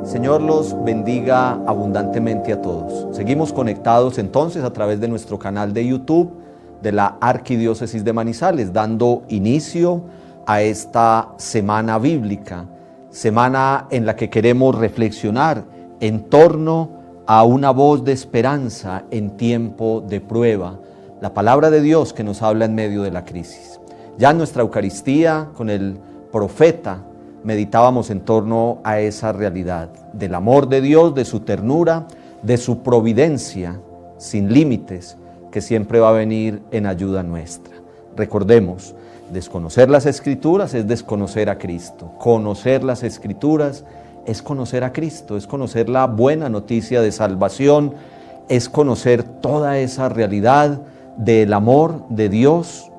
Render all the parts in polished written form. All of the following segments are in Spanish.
Señor los bendiga abundantemente a todos. Seguimos conectados entonces a través de nuestro canal de YouTube de la Arquidiócesis de Manizales, dando inicio a esta semana bíblica, semana en la que queremos reflexionar en torno a una voz de esperanza en tiempo de prueba, la palabra de Dios que nos habla en medio de la crisis. Ya en nuestra Eucaristía con el profeta meditábamos en torno a esa realidad del amor de Dios, de su ternura, de su providencia sin límites, que siempre va a venir en ayuda nuestra. Recordemos, desconocer las Escrituras es desconocer a Cristo. Conocer las Escrituras es conocer a Cristo, es conocer la buena noticia de salvación, es conocer toda esa realidad del amor de Dios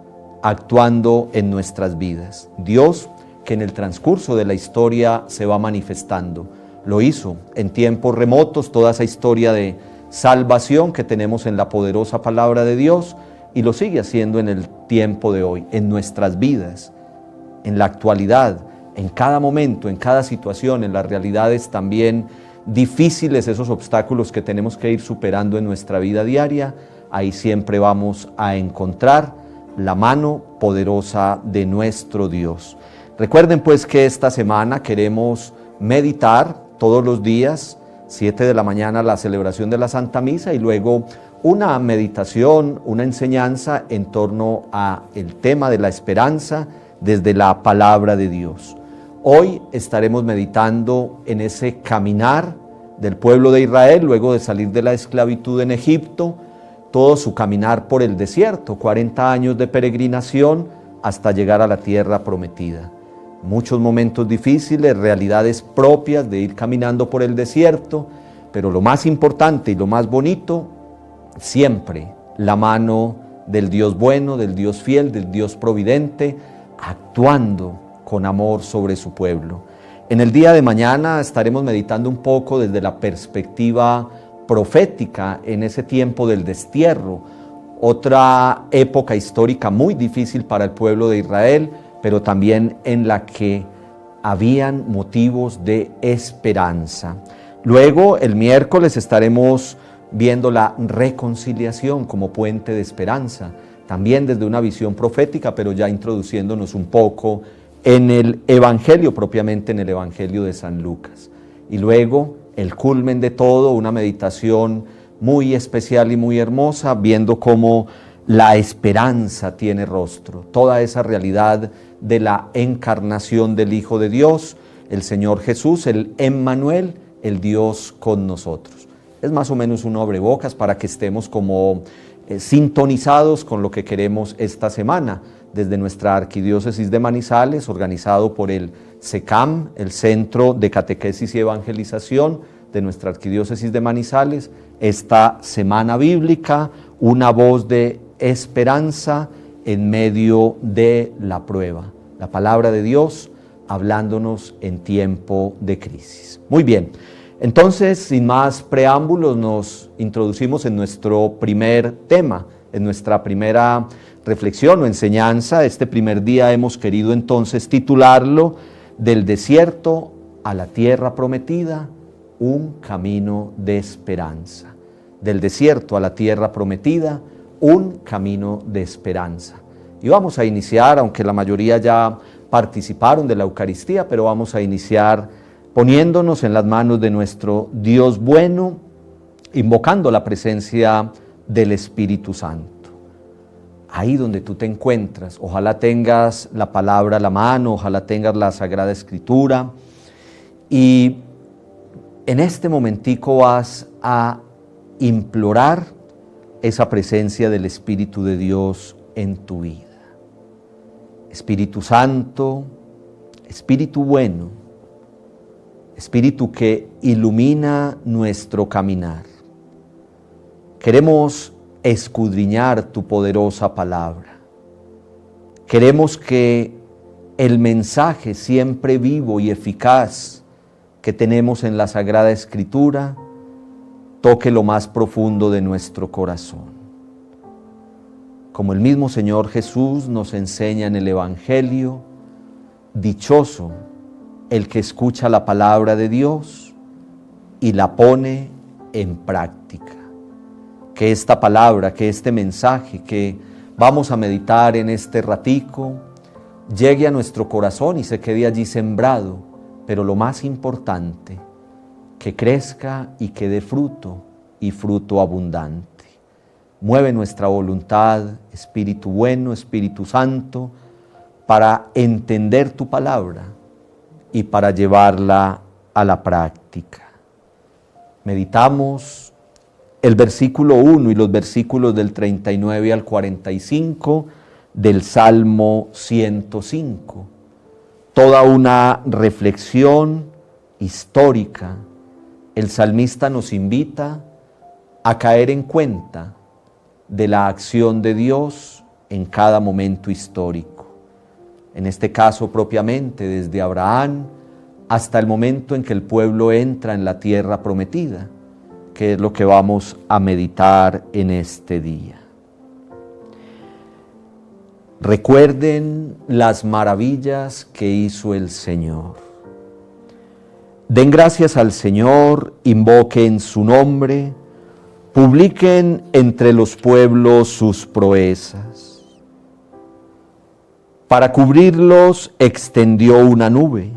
actuando en nuestras vidas. Dios que en el transcurso de la historia se va manifestando. Lo hizo en tiempos remotos, toda esa historia de salvación que tenemos en la poderosa palabra de Dios, y lo sigue haciendo en el tiempo de hoy, en nuestras vidas, en la actualidad, en cada momento, en cada situación, en las realidades también difíciles, esos obstáculos que tenemos que ir superando en nuestra vida diaria. Ahí siempre vamos a encontrar la mano poderosa de nuestro Dios. Recuerden pues que esta semana queremos meditar todos los días, 7 de la mañana la celebración de la Santa Misa y luego una meditación, una enseñanza en torno a el tema de la esperanza desde la palabra de Dios. Hoy estaremos meditando en ese caminar del pueblo de Israel luego de salir de la esclavitud en Egipto, todo su caminar por el desierto, 40 años de peregrinación hasta llegar a la tierra prometida. Muchos momentos difíciles, realidades propias de ir caminando por el desierto, pero lo más importante y lo más bonito, siempre la mano del Dios bueno, del Dios fiel, del Dios providente, actuando con amor sobre su pueblo. En el día de mañana estaremos meditando un poco desde la perspectiva profética en ese tiempo del destierro, otra época histórica muy difícil para el pueblo de Israel, pero también en la que habían motivos de esperanza. Luego, el miércoles estaremos viendo la reconciliación como puente de esperanza, también desde una visión profética, pero ya introduciéndonos un poco en el Evangelio, propiamente en el Evangelio de San Lucas. Y luego, el culmen de todo, una meditación muy especial y muy hermosa, viendo cómo la esperanza tiene rostro, toda esa realidad de la encarnación del Hijo de Dios, el Señor Jesús, el Emmanuel, el Dios con nosotros. Es más o menos un abrebocas para que estemos como sintonizados con lo que queremos esta semana, desde nuestra Arquidiócesis de Manizales, organizado por el SECAM, el Centro de Catequesis y Evangelización de nuestra Arquidiócesis de Manizales, esta semana bíblica, una voz de esperanza en medio de la prueba. La palabra de Dios hablándonos en tiempo de crisis. Muy bien, entonces sin más preámbulos nos introducimos en nuestro primer tema, en nuestra primera reflexión o enseñanza. Este primer día hemos querido entonces titularlo Del desierto a la tierra prometida, un camino de esperanza. Del desierto a la tierra prometida, un camino de esperanza. Y vamos a iniciar, aunque la mayoría ya participaron de la Eucaristía, pero vamos a iniciar poniéndonos en las manos de nuestro Dios bueno, invocando la presencia del Espíritu Santo. Ahí donde tú te encuentras, ojalá tengas la palabra a la mano, ojalá tengas la Sagrada Escritura, y en este momentico vas a implorar esa presencia del Espíritu de Dios en tu vida. Espíritu Santo, Espíritu bueno, Espíritu que ilumina nuestro caminar. Queremos escudriñar tu poderosa palabra. Queremos que el mensaje siempre vivo y eficaz que tenemos en la Sagrada Escritura toque lo más profundo de nuestro corazón. Como el mismo Señor Jesús nos enseña en el Evangelio, dichoso el que escucha la palabra de Dios y la pone en práctica. Que esta palabra, que este mensaje que vamos a meditar en este ratico, llegue a nuestro corazón y se quede allí sembrado, pero lo más importante, que crezca y que dé fruto, y fruto abundante. Mueve nuestra voluntad, Espíritu bueno, Espíritu Santo, para entender tu palabra y para llevarla a la práctica. Meditamos el versículo 1 y los versículos del 39 al 45 del Salmo 105. Toda una reflexión histórica. El salmista nos invita a caer en cuenta de la acción de Dios en cada momento histórico. En este caso propiamente desde Abraham hasta el momento en que el pueblo entra en la tierra prometida, que es lo que vamos a meditar en este día. Recuerden las maravillas que hizo el Señor. Den gracias al Señor, invoquen su nombre, publiquen entre los pueblos sus proezas. Para cubrirlos extendió una nube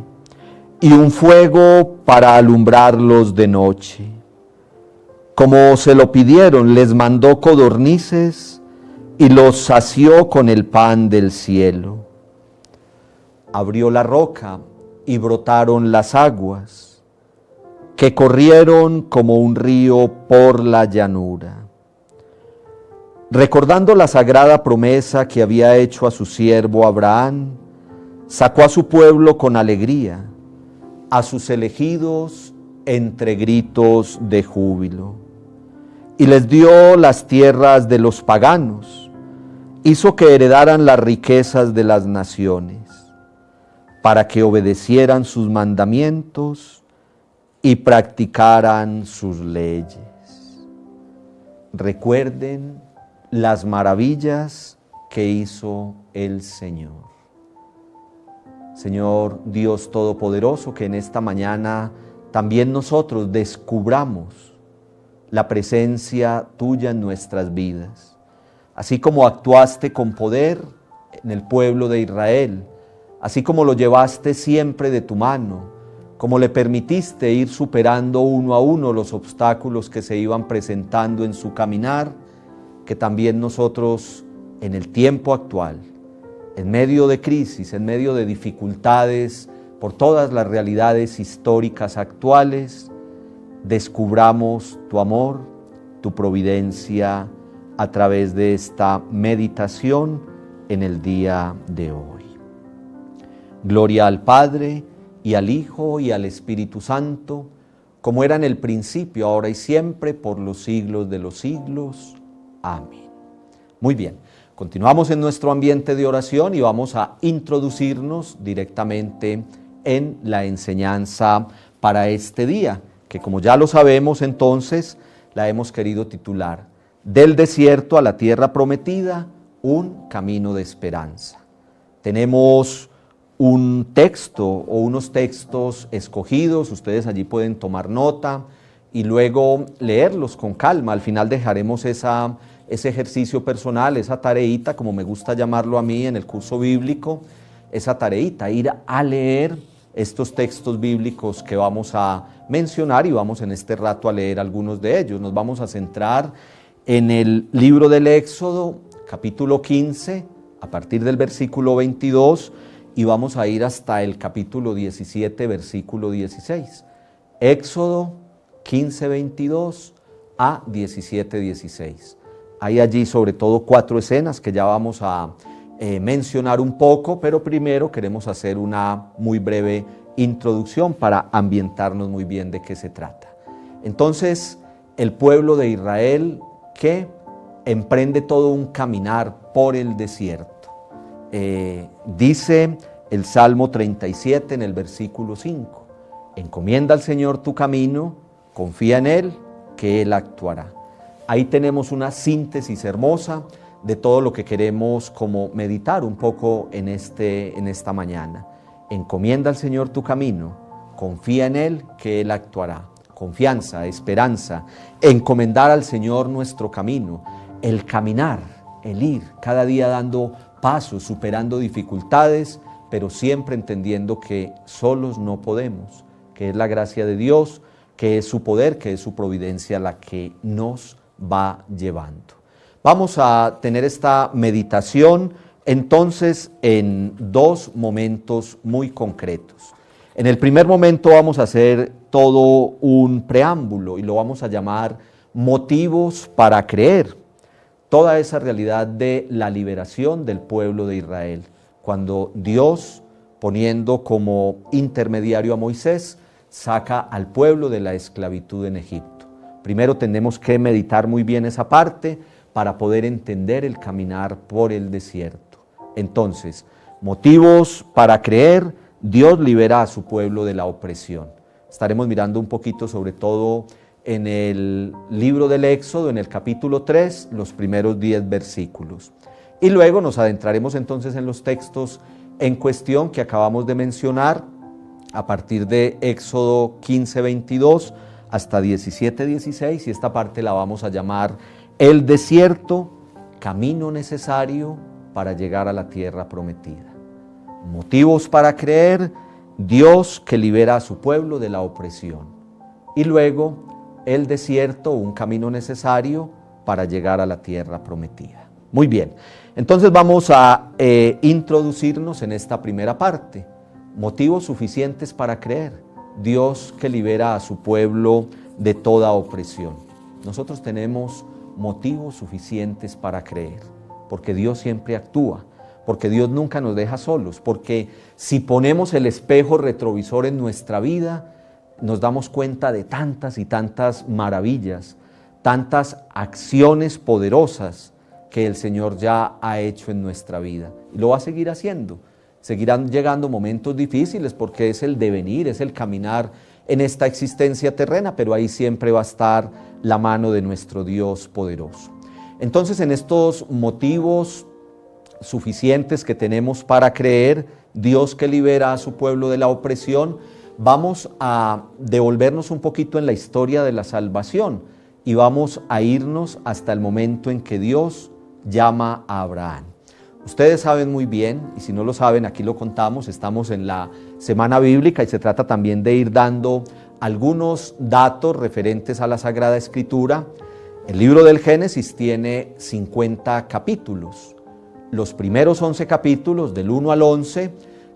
y un fuego para alumbrarlos de noche. Como se lo pidieron, les mandó codornices y los sació con el pan del cielo. Abrió la roca y brotaron las aguas, que corrieron como un río por la llanura. Recordando la sagrada promesa que había hecho a su siervo Abraham, sacó a su pueblo con alegría, a sus elegidos entre gritos de júbilo, y les dio las tierras de los paganos, hizo que heredaran las riquezas de las naciones, para que obedecieran sus mandamientos y practicaran sus leyes. Recuerden las maravillas que hizo el Señor. Señor Dios Todopoderoso, que en esta mañana también nosotros descubramos la presencia tuya en nuestras vidas. Así como actuaste con poder en el pueblo de Israel, así como lo llevaste siempre de tu mano, como le permitiste ir superando uno a uno los obstáculos que se iban presentando en su caminar, que también nosotros en el tiempo actual, en medio de crisis, en medio de dificultades, por todas las realidades históricas actuales, descubramos tu amor, tu providencia a través de esta meditación en el día de hoy. Gloria al Padre, y al Hijo, y al Espíritu Santo, como era en el principio, ahora y siempre, por los siglos de los siglos. Amén. Muy bien, continuamos en nuestro ambiente de oración y vamos a introducirnos directamente en la enseñanza para este día, que como ya lo sabemos entonces, la hemos querido titular: Del desierto a la tierra prometida, un camino de esperanza. Tenemos un texto o unos textos escogidos, ustedes allí pueden tomar nota y luego leerlos con calma. Al final dejaremos ese ejercicio personal, esa tareita, como me gusta llamarlo a mí en el curso bíblico, esa tareita, ir a leer estos textos bíblicos que vamos a mencionar, y vamos en este rato a leer algunos de ellos. Nos vamos a centrar en el libro del Éxodo, capítulo 15, a partir del versículo 22, y vamos a ir hasta el capítulo 17, versículo 16. Éxodo 15, 22 a 17, 16. Hay allí sobre todo 4 escenas que ya vamos a mencionar un poco, pero primero queremos hacer una muy breve introducción para ambientarnos muy bien de qué se trata. Entonces, el pueblo de Israel que emprende todo un caminar por el desierto. Dice el Salmo 37 en el versículo 5, encomienda al Señor tu camino, confía en Él, que Él actuará. Ahí tenemos una síntesis hermosa de todo lo que queremos como meditar un poco en esta mañana. Encomienda al Señor tu camino, confía en Él, que Él actuará. confianza, esperanza, encomendar al Señor nuestro camino, el caminar, el ir, cada día dando pasos, superando dificultades, pero siempre entendiendo que solos no podemos, que es la gracia de Dios, que es su poder, que es su providencia la que nos va llevando. Vamos a tener esta meditación entonces en dos momentos muy concretos. En el primer momento vamos a hacer todo un preámbulo y lo vamos a llamar motivos para creer. Toda esa realidad de la liberación del pueblo de Israel, cuando Dios, poniendo como intermediario a Moisés, saca al pueblo de la esclavitud en Egipto. Primero tenemos que meditar muy bien esa parte para poder entender el caminar por el desierto. Entonces, motivos para creer, Dios libera a su pueblo de la opresión. Estaremos mirando un poquito sobre todo en el libro del Éxodo, en el capítulo 3, los primeros 10 versículos. Y luego nos adentraremos entonces en los textos en cuestión que acabamos de mencionar, a partir de Éxodo 15, 22 hasta 17, 16, y esta parte la vamos a llamar el desierto, camino necesario para llegar a la tierra prometida. Motivos para creer, Dios que libera a su pueblo de la opresión. Y luego el desierto, un camino necesario para llegar a la tierra prometida. Muy bien, entonces vamos a introducirnos en esta primera parte. Motivos suficientes para creer, Dios que libera a su pueblo de toda opresión. Nosotros tenemos motivos suficientes para creer, porque Dios siempre actúa, porque Dios nunca nos deja solos, porque si ponemos el espejo retrovisor en nuestra vida, nos damos cuenta de tantas y tantas maravillas, tantas acciones poderosas que el Señor ya ha hecho en nuestra vida y lo va a seguir haciendo. Seguirán llegando momentos difíciles porque es el devenir, es el caminar en esta existencia terrena, pero ahí siempre va a estar la mano de nuestro Dios poderoso. Entonces, en estos motivos suficientes que tenemos para creer, Dios que libera a su pueblo de la opresión, vamos a devolvernos un poquito en la historia de la salvación y vamos a irnos hasta el momento en que Dios llama a Abraham. Ustedes saben muy bien, y si no lo saben, aquí lo contamos, estamos en la Semana Bíblica y se trata también de ir dando algunos datos referentes a la Sagrada Escritura. El libro del Génesis tiene 50 capítulos. Los primeros 11 capítulos, del 1 al 11,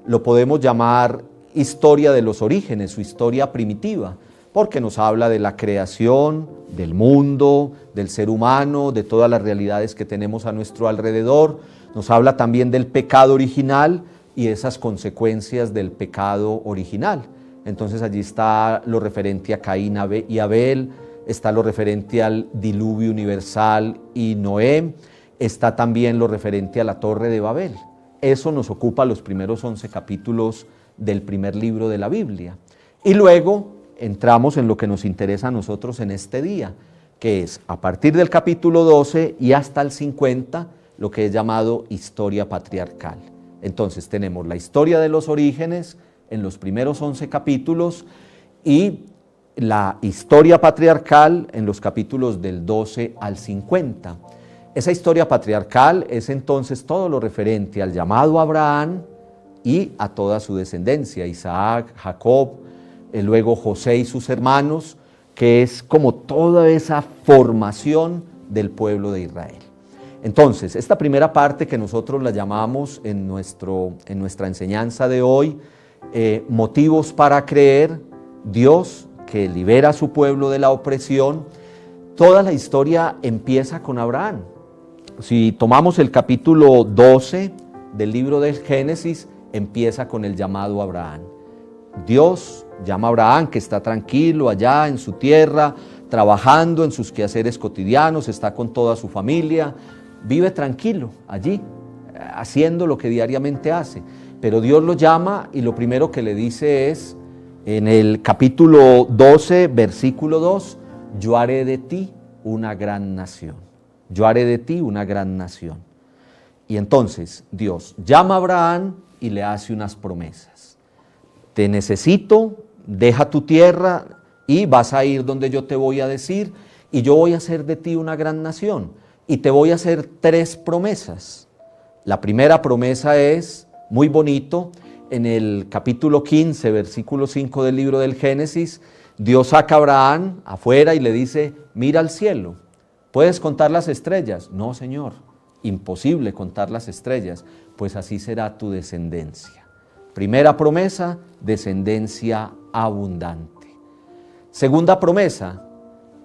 lo podemos llamar historia de los orígenes, su historia primitiva, porque nos habla de la creación, del mundo, del ser humano, de todas las realidades que tenemos a nuestro alrededor. Nos habla también del pecado original y esas consecuencias del pecado original. Entonces allí está lo referente a Caín y Abel, está lo referente al diluvio universal y Noé, está también lo referente a la Torre de Babel. Eso nos ocupa los primeros 11 capítulos del primer libro de la Biblia. Y luego entramos en lo que nos interesa a nosotros en este día, que es a partir del capítulo 12 y hasta el 50, lo que es llamado historia patriarcal. Entonces tenemos la historia de los orígenes en los primeros 11 capítulos y la historia patriarcal en los capítulos del 12 al 50. Esa historia patriarcal es entonces todo lo referente al llamado Abraham y a toda su descendencia, Isaac, Jacob, luego José y sus hermanos, que es como toda esa formación del pueblo de Israel. Entonces, esta primera parte que nosotros la llamamos en nuestra enseñanza de hoy, motivos para creer, Dios que libera a su pueblo de la opresión, toda la historia empieza con Abraham. Si tomamos el capítulo 12 del libro del Génesis, empieza con el llamado a Abraham. Dios llama a Abraham, que está tranquilo allá en su tierra, trabajando en sus quehaceres cotidianos, está con toda su familia, vive tranquilo allí, haciendo lo que diariamente hace. Pero Dios lo llama y lo primero que le dice es, en el capítulo 12, versículo 2, yo haré de ti una gran nación. Yo haré de ti una gran nación. Y entonces Dios llama a Abraham y le hace unas promesas. Te necesito, deja tu tierra, y vas a ir donde yo te voy a decir, y yo voy a hacer de ti una gran nación, y te voy a hacer 3 promesas. La primera promesa es, muy bonito, en el capítulo 15, versículo 5 del libro del Génesis, Dios saca a Abraham afuera y le dice, mira al cielo, ¿puedes contar las estrellas? No, Señor, imposible contar las estrellas, pues así será tu descendencia. Primera promesa, descendencia abundante. Segunda promesa,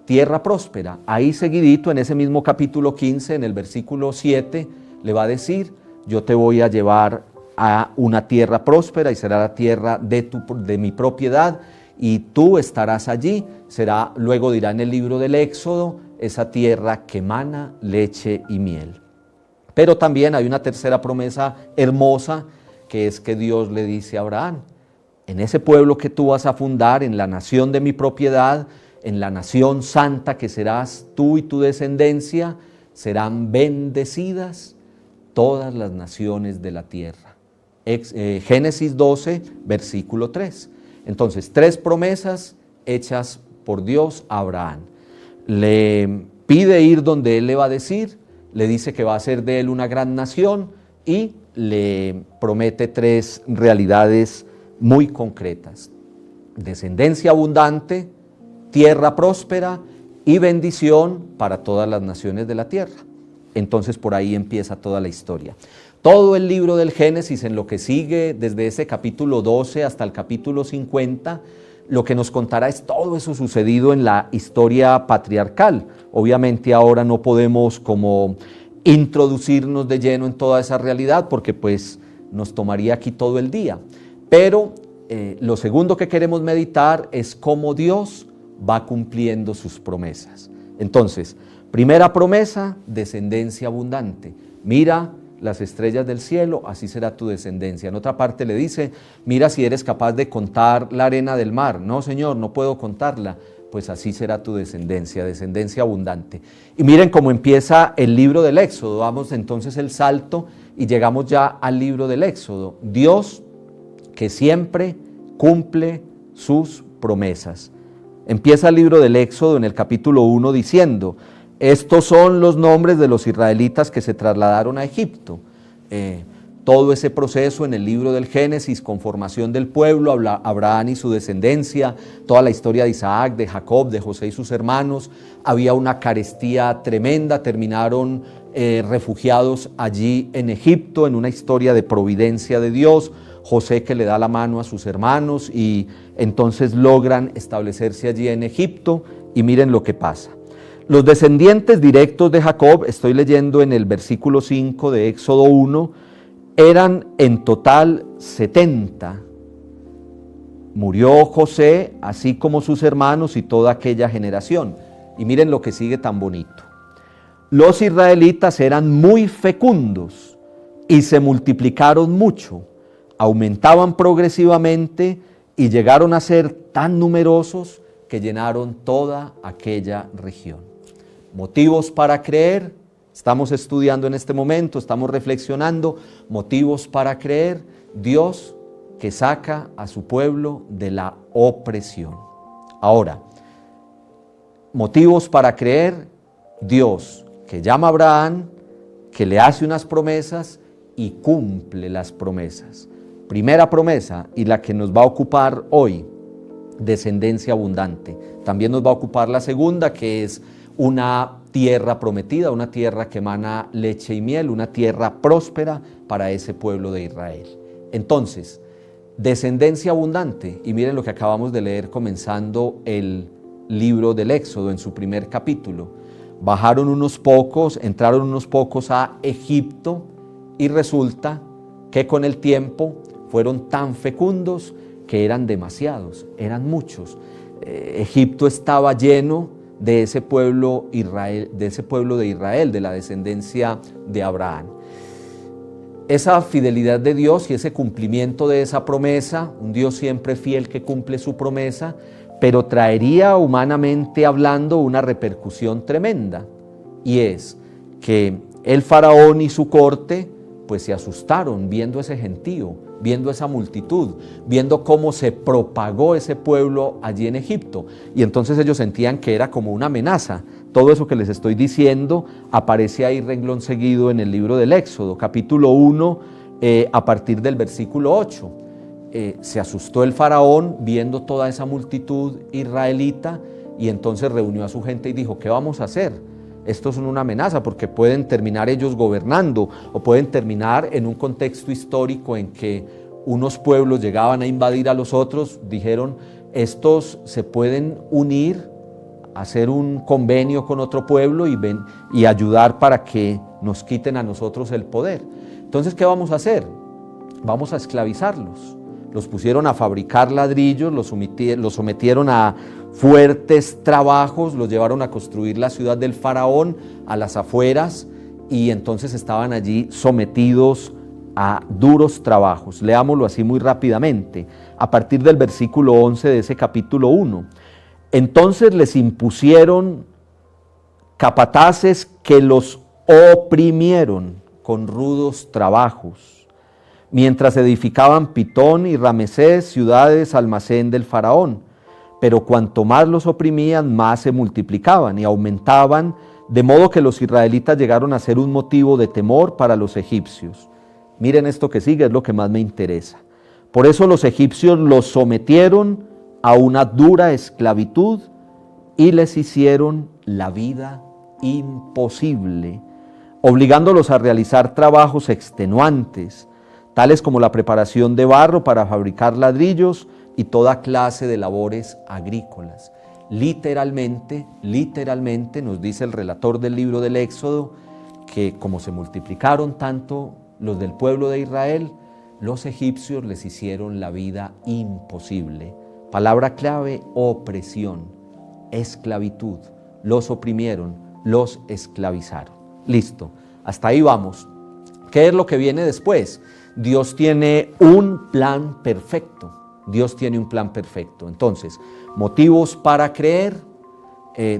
tierra próspera. Ahí seguidito, en ese mismo capítulo 15, en el versículo 7, le va a decir, yo te voy a llevar a una tierra próspera y será la tierra de mi propiedad y tú estarás allí. Será, luego dirá en el libro del Éxodo, esa tierra que emana leche y miel. Pero también hay una tercera promesa hermosa, que es que Dios le dice a Abraham, en ese pueblo que tú vas a fundar, en la nación de mi propiedad, en la nación santa que serás tú y tu descendencia, serán bendecidas todas las naciones de la tierra. Génesis 12, versículo 3. Entonces, 3 promesas hechas por Dios a Abraham. Le pide ir donde él le va a decir, le dice que va a hacer de él una gran nación y le promete 3 realidades muy concretas: descendencia abundante, tierra próspera y bendición para todas las naciones de la tierra. Entonces por ahí empieza toda la historia. Todo el libro del Génesis, en lo que sigue, desde ese capítulo 12 hasta el capítulo 50, lo que nos contará es todo eso sucedido en la historia patriarcal. Obviamente ahora no podemos como introducirnos de lleno en toda esa realidad porque pues nos tomaría aquí todo el día. Pero lo segundo que queremos meditar es cómo Dios va cumpliendo sus promesas. Entonces, primera promesa, descendencia abundante. Mira las estrellas del cielo, así será tu descendencia. En otra parte le dice, mira si eres capaz de contar la arena del mar. No, Señor, no puedo contarla. Pues así será tu descendencia, descendencia abundante. Y miren cómo empieza el libro del Éxodo. Damos entonces el salto y llegamos ya al libro del Éxodo. Dios que siempre cumple sus promesas. Empieza el libro del Éxodo en el capítulo 1 diciendo, estos son los nombres de los israelitas que se trasladaron a Egipto. Todo ese proceso en el libro del Génesis, con formación del pueblo, Abraham y su descendencia, toda la historia de Isaac, de Jacob, de José y sus hermanos, había una carestía tremenda, terminaron refugiados allí en Egipto, en una historia de providencia de Dios, José que le da la mano a sus hermanos y entonces logran establecerse allí en Egipto y miren lo que pasa. Los descendientes directos de Jacob, estoy leyendo en el versículo 5 de Éxodo 1, eran en total 70. Murió José, así como sus hermanos y toda aquella generación. Y miren lo que sigue tan bonito. Los israelitas eran muy fecundos y se multiplicaron mucho, aumentaban progresivamente y llegaron a ser tan numerosos que llenaron toda aquella región. Motivos para creer. Estamos estudiando en este momento, estamos reflexionando, motivos para creer, Dios que saca a su pueblo de la opresión. Ahora, motivos para creer, Dios que llama a Abraham, que le hace unas promesas y cumple las promesas. Primera promesa y la que nos va a ocupar hoy, descendencia abundante. También nos va a ocupar la segunda, que es una tierra prometida, una tierra que emana leche y miel, una tierra próspera para ese pueblo de Israel. Entonces, descendencia abundante, y miren lo que acabamos de leer comenzando el libro del Éxodo en su primer capítulo. Bajaron unos pocos, entraron unos pocos a Egipto y resulta que con el tiempo fueron tan fecundos que eran demasiados, eran muchos. Egipto estaba lleno de ese pueblo de Israel, de la descendencia de Abraham. Esa fidelidad de Dios y ese cumplimiento de esa promesa, un Dios siempre fiel que cumple su promesa, pero traería humanamente hablando una repercusión tremenda, y es que el faraón y su corte pues se asustaron viendo ese gentío, viendo esa multitud, viendo cómo se propagó ese pueblo allí en Egipto. Y entonces ellos sentían que era como una amenaza. Todo eso que les estoy diciendo aparece ahí renglón seguido en el libro del Éxodo, capítulo 1, a partir del versículo 8. Se asustó el faraón viendo toda esa multitud israelita y entonces reunió a su gente y dijo: ¿qué vamos a hacer? Estos son una amenaza porque pueden terminar ellos gobernando o pueden terminar en un contexto histórico en que unos pueblos llegaban a invadir a los otros. Dijeron: estos se pueden unir, hacer un convenio con otro pueblo y ayudar para que nos quiten a nosotros el poder. Entonces, ¿qué vamos a hacer? Vamos a esclavizarlos. Los pusieron a fabricar ladrillos, los sometieron a fuertes trabajos, los llevaron a construir la ciudad del faraón a las afueras y entonces estaban allí sometidos a duros trabajos. Leámoslo así muy rápidamente, a partir del versículo 11 de ese capítulo 1. Entonces les impusieron capataces que los oprimieron con rudos trabajos, mientras edificaban Pitón y Ramesés, ciudades almacén del faraón. Pero cuanto más los oprimían, más se multiplicaban y aumentaban, de modo que los israelitas llegaron a ser un motivo de temor para los egipcios. Miren esto que sigue, es lo que más me interesa. Por eso los egipcios los sometieron a una dura esclavitud y les hicieron la vida imposible, obligándolos a realizar trabajos extenuantes, tales como la preparación de barro para fabricar ladrillos y toda clase de labores agrícolas. Literalmente nos dice el relator del libro del Éxodo que como se multiplicaron tanto los del pueblo de Israel, los egipcios les hicieron la vida imposible. Palabra clave: opresión, esclavitud. Los oprimieron, los esclavizaron. Listo, hasta ahí vamos. ¿Qué es lo que viene después? Dios tiene un plan perfecto. Dios tiene un plan perfecto. Entonces, motivos para creer: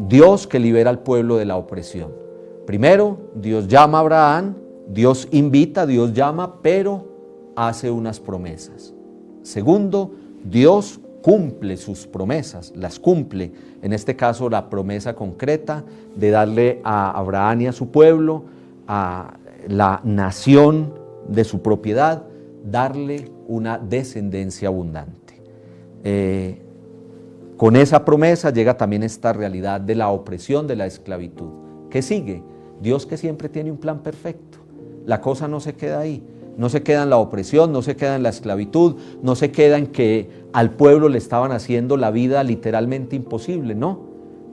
Dios que libera al pueblo de la opresión. Primero, Dios llama a Abraham, Dios invita, Dios llama, pero hace unas promesas. Segundo, Dios cumple sus promesas, las cumple. En este caso, la promesa concreta de darle a Abraham y a su pueblo, a la nación de su propiedad, darle una descendencia abundante. Con esa promesa llega también esta realidad de la opresión, de la esclavitud. ¿Qué sigue? Dios, que siempre tiene un plan perfecto. La cosa no se queda ahí, no se queda en la opresión, no se queda en la esclavitud, no se queda en que al pueblo le estaban haciendo la vida literalmente imposible, no.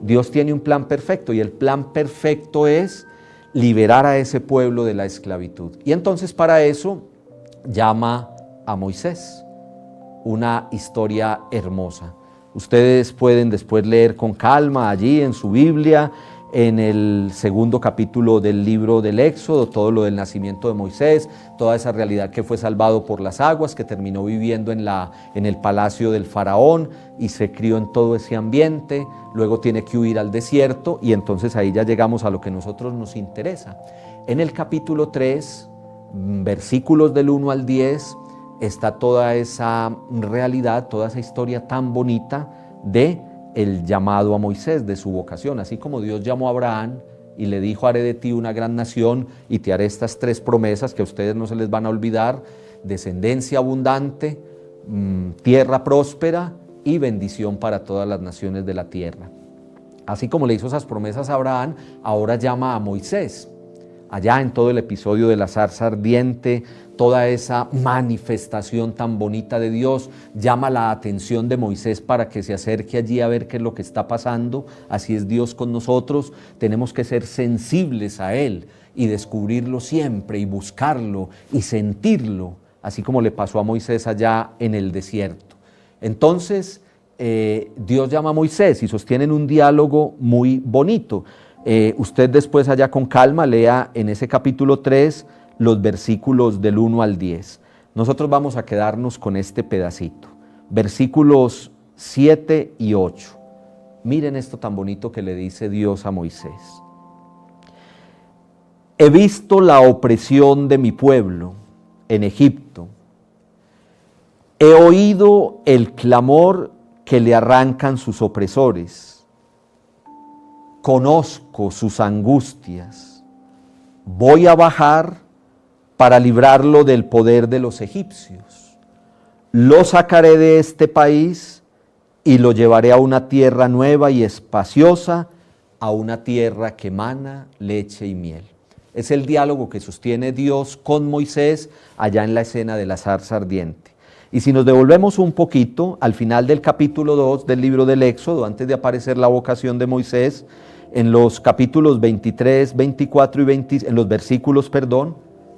Dios tiene un plan perfecto y el plan perfecto es liberar a ese pueblo de la esclavitud. Y entonces para eso llama a Moisés, una historia hermosa. Ustedes pueden después leer con calma allí en su Biblia, en el segundo capítulo del libro del Éxodo, todo lo del nacimiento de Moisés, toda esa realidad que fue salvado por las aguas, que terminó viviendo en el palacio del faraón y se crió en todo ese ambiente, luego tiene que huir al desierto y entonces ahí ya llegamos a lo que a nosotros nos interesa. En el capítulo 3, versículos del 1 al 10, está toda esa realidad, toda esa historia tan bonita de el llamado a Moisés, de su vocación. Así como Dios llamó a Abraham y le dijo: haré de ti una gran nación y te haré estas 3 promesas que a ustedes no se les van a olvidar: descendencia abundante, tierra próspera y bendición para todas las naciones de la tierra. Así como le hizo esas promesas a Abraham, ahora llama a Moisés. Allá en todo el episodio de la zarza ardiente, toda esa manifestación tan bonita de Dios llama la atención de Moisés para que se acerque allí a ver qué es lo que está pasando. Así es Dios con nosotros, tenemos que ser sensibles a Él y descubrirlo siempre y buscarlo y sentirlo, así como le pasó a Moisés allá en el desierto. Entonces, Dios llama a Moisés y sostienen un diálogo muy bonito. Usted después allá con calma lea en ese capítulo 3 los versículos del 1 al 10. Nosotros vamos a quedarnos con este pedacito, versículos 7 y 8. Miren esto tan bonito que le dice Dios a Moisés. He visto la opresión de mi pueblo en Egipto He oído el clamor que le arrancan sus opresores. Conozco sus angustias. Voy a bajar para librarlo del poder de los egipcios. Lo sacaré de este país y lo llevaré a una tierra nueva y espaciosa, a una tierra que emana leche y miel. Es el diálogo que sostiene Dios con Moisés allá en la escena de la zarza ardiente. Y si nos devolvemos un poquito al final del capítulo 2 del libro del Éxodo, antes de aparecer la vocación de Moisés, en los capítulos 23, 24 y 20, en los versículos,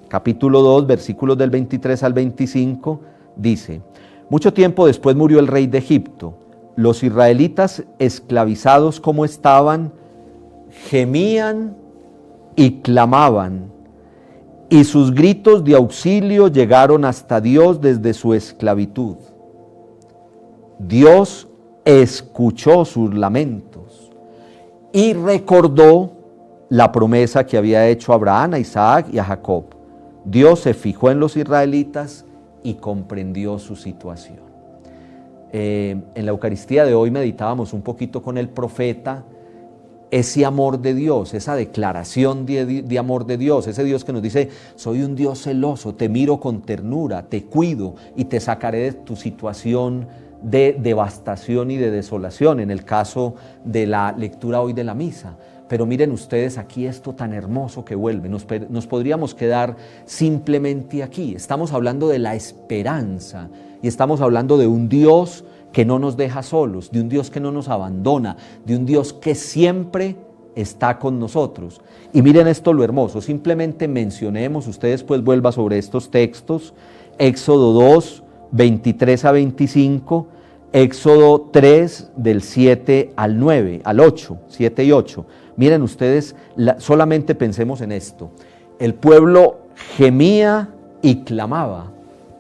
capítulo 2, versículos del 23 al 25, dice: mucho tiempo después murió el rey de Egipto. Los israelitas, esclavizados como estaban, gemían y clamaban, y sus gritos de auxilio llegaron hasta Dios desde su esclavitud. Dios escuchó sus lamentos y recordó la promesa que había hecho a Abraham, a Isaac y a Jacob. Dios se fijó en los israelitas y comprendió su situación. En la Eucaristía de hoy meditábamos un poquito con el profeta ese amor de Dios, esa declaración de amor de Dios, ese Dios que nos dice: soy un Dios celoso, te miro con ternura, te cuido y te sacaré de tu situación de devastación y de desolación, en el caso de la lectura hoy de la misa. Pero miren ustedes aquí esto tan hermoso que vuelve, nos podríamos quedar simplemente aquí. Estamos hablando de la esperanza y estamos hablando de un Dios que no nos deja solos, de un Dios que no nos abandona, de un Dios que siempre está con nosotros. Y miren esto lo hermoso, simplemente mencionemos, ustedes pues vuelvan sobre estos textos, Éxodo 2, 23 a 25, Éxodo 3, del 7 al 9, al 8, 7 y 8. Miren ustedes, solamente pensemos en esto. El pueblo gemía y clamaba.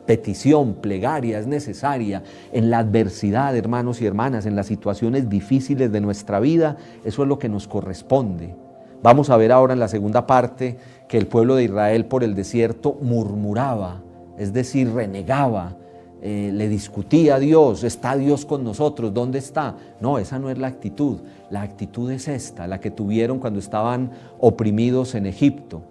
Petición, plegaria es necesaria en la adversidad, hermanos y hermanas, en las situaciones difíciles de nuestra vida. Eso es lo que nos corresponde. Vamos a ver ahora en la segunda parte que el pueblo de Israel por el desierto murmuraba, es decir, renegaba, le discutía a Dios: ¿está Dios con nosotros? ¿Dónde está? No, esa no es la actitud. La actitud es esta, la que tuvieron cuando estaban oprimidos en Egipto.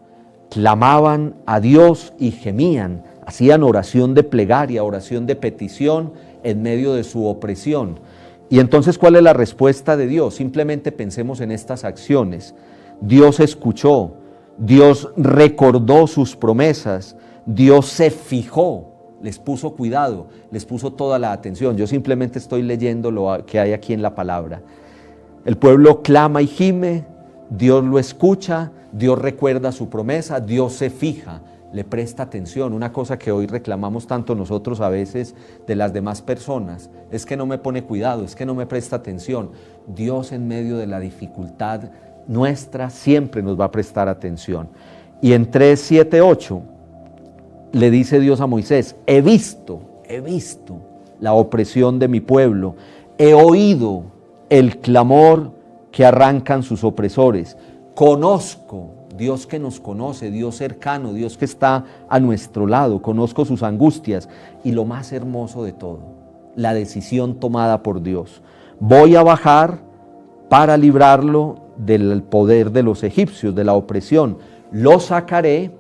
Clamaban a Dios y gemían, hacían oración de plegaria, oración de petición en medio de su opresión. Y entonces, ¿cuál es la respuesta de Dios? Simplemente pensemos en estas acciones. Dios escuchó, Dios recordó sus promesas, Dios se fijó, les puso cuidado, les puso toda la atención. Yo simplemente estoy leyendo lo que hay aquí en la palabra. El pueblo clama y gime, Dios lo escucha, Dios recuerda su promesa, Dios se fija, le presta atención. Una cosa que hoy reclamamos tanto nosotros a veces de las demás personas, es que no me pone cuidado, es que no me presta atención. Dios en medio de la dificultad nuestra siempre nos va a prestar atención. Y en 3, 7, 8 le dice Dios a Moisés: he visto la opresión de mi pueblo, he oído el clamor que arrancan sus opresores, conozco, Dios que nos conoce, Dios cercano, Dios que está a nuestro lado, conozco sus angustias. Y lo más hermoso de todo, la decisión tomada por Dios: voy a bajar para librarlo del poder de los egipcios, de la opresión, lo sacaré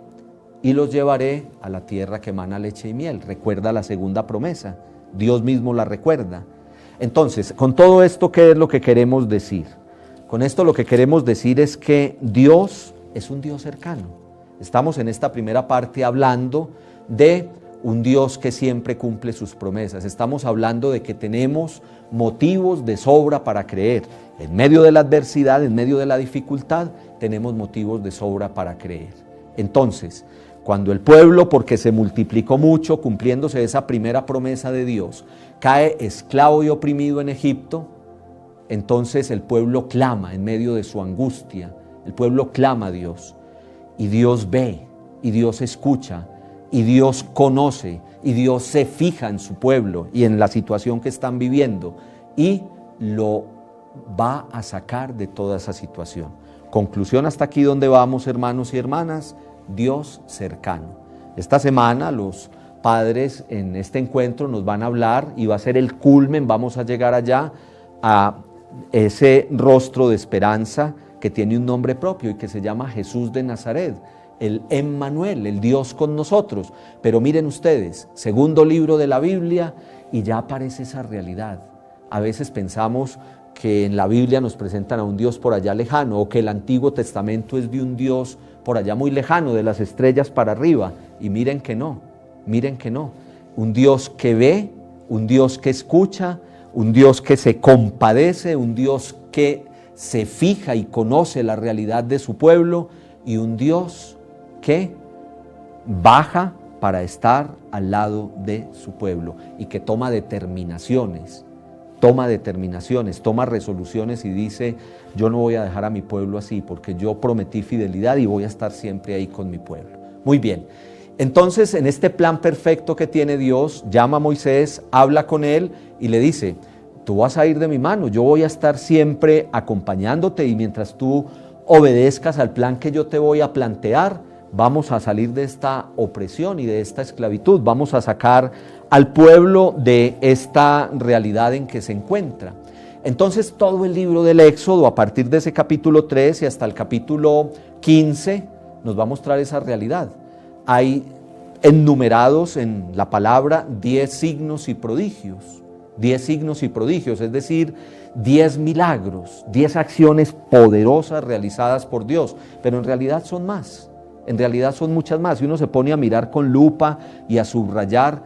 y los llevaré a la tierra que emana leche y miel. Recuerda la segunda promesa, Dios mismo la recuerda. Entonces, con todo esto, ¿qué es lo que queremos decir? Con esto lo que queremos decir es que Dios es un Dios cercano. Estamos en esta primera parte hablando de un Dios que siempre cumple sus promesas. Estamos hablando de que tenemos motivos de sobra para creer. En medio de la adversidad, en medio de la dificultad, tenemos motivos de sobra para creer. Entonces, cuando el pueblo, porque se multiplicó mucho, cumpliéndose esa primera promesa de Dios, cae esclavo y oprimido en Egipto, entonces el pueblo clama en medio de su angustia, el pueblo clama a Dios, y Dios ve, y Dios escucha, y Dios conoce, y Dios se fija en su pueblo y en la situación que están viviendo, y lo va a sacar de toda esa situación. Conclusión hasta aquí donde vamos, hermanos y hermanas: Dios cercano. Esta semana los padres en este encuentro nos van a hablar y va a ser el culmen, vamos a llegar allá a ese rostro de esperanza que tiene un nombre propio y que se llama Jesús de Nazaret, el Emmanuel, el Dios con nosotros. Pero miren ustedes, segundo libro de la Biblia y ya aparece esa realidad. A veces pensamos que en la Biblia nos presentan a un Dios por allá lejano o que el Antiguo Testamento es de un Dios por allá muy lejano, de las estrellas para arriba. Y miren que no, un Dios que ve, un Dios que escucha, un Dios que se compadece, un Dios que se fija y conoce la realidad de su pueblo y un Dios que baja para estar al lado de su pueblo y que toma determinaciones, toma resoluciones y dice: yo no voy a dejar a mi pueblo así porque yo prometí fidelidad y voy a estar siempre ahí con mi pueblo. Muy bien, entonces en este plan perfecto que tiene Dios, llama a Moisés, habla con él y le dice: tú vas a ir de mi mano, yo voy a estar siempre acompañándote y mientras tú obedezcas al plan que yo te voy a plantear, vamos a salir de esta opresión y de esta esclavitud, vamos a sacar al pueblo de esta realidad en que se encuentra. Entonces todo el libro del Éxodo, a partir de ese capítulo 3 y hasta el capítulo 15, nos va a mostrar esa realidad. Hay enumerados en la palabra 10 signos y prodigios. 10 signos y prodigios, es decir, 10 milagros, 10 acciones poderosas realizadas por Dios, pero en realidad son más. En realidad son muchas más. Si uno se pone a mirar con lupa y a subrayar,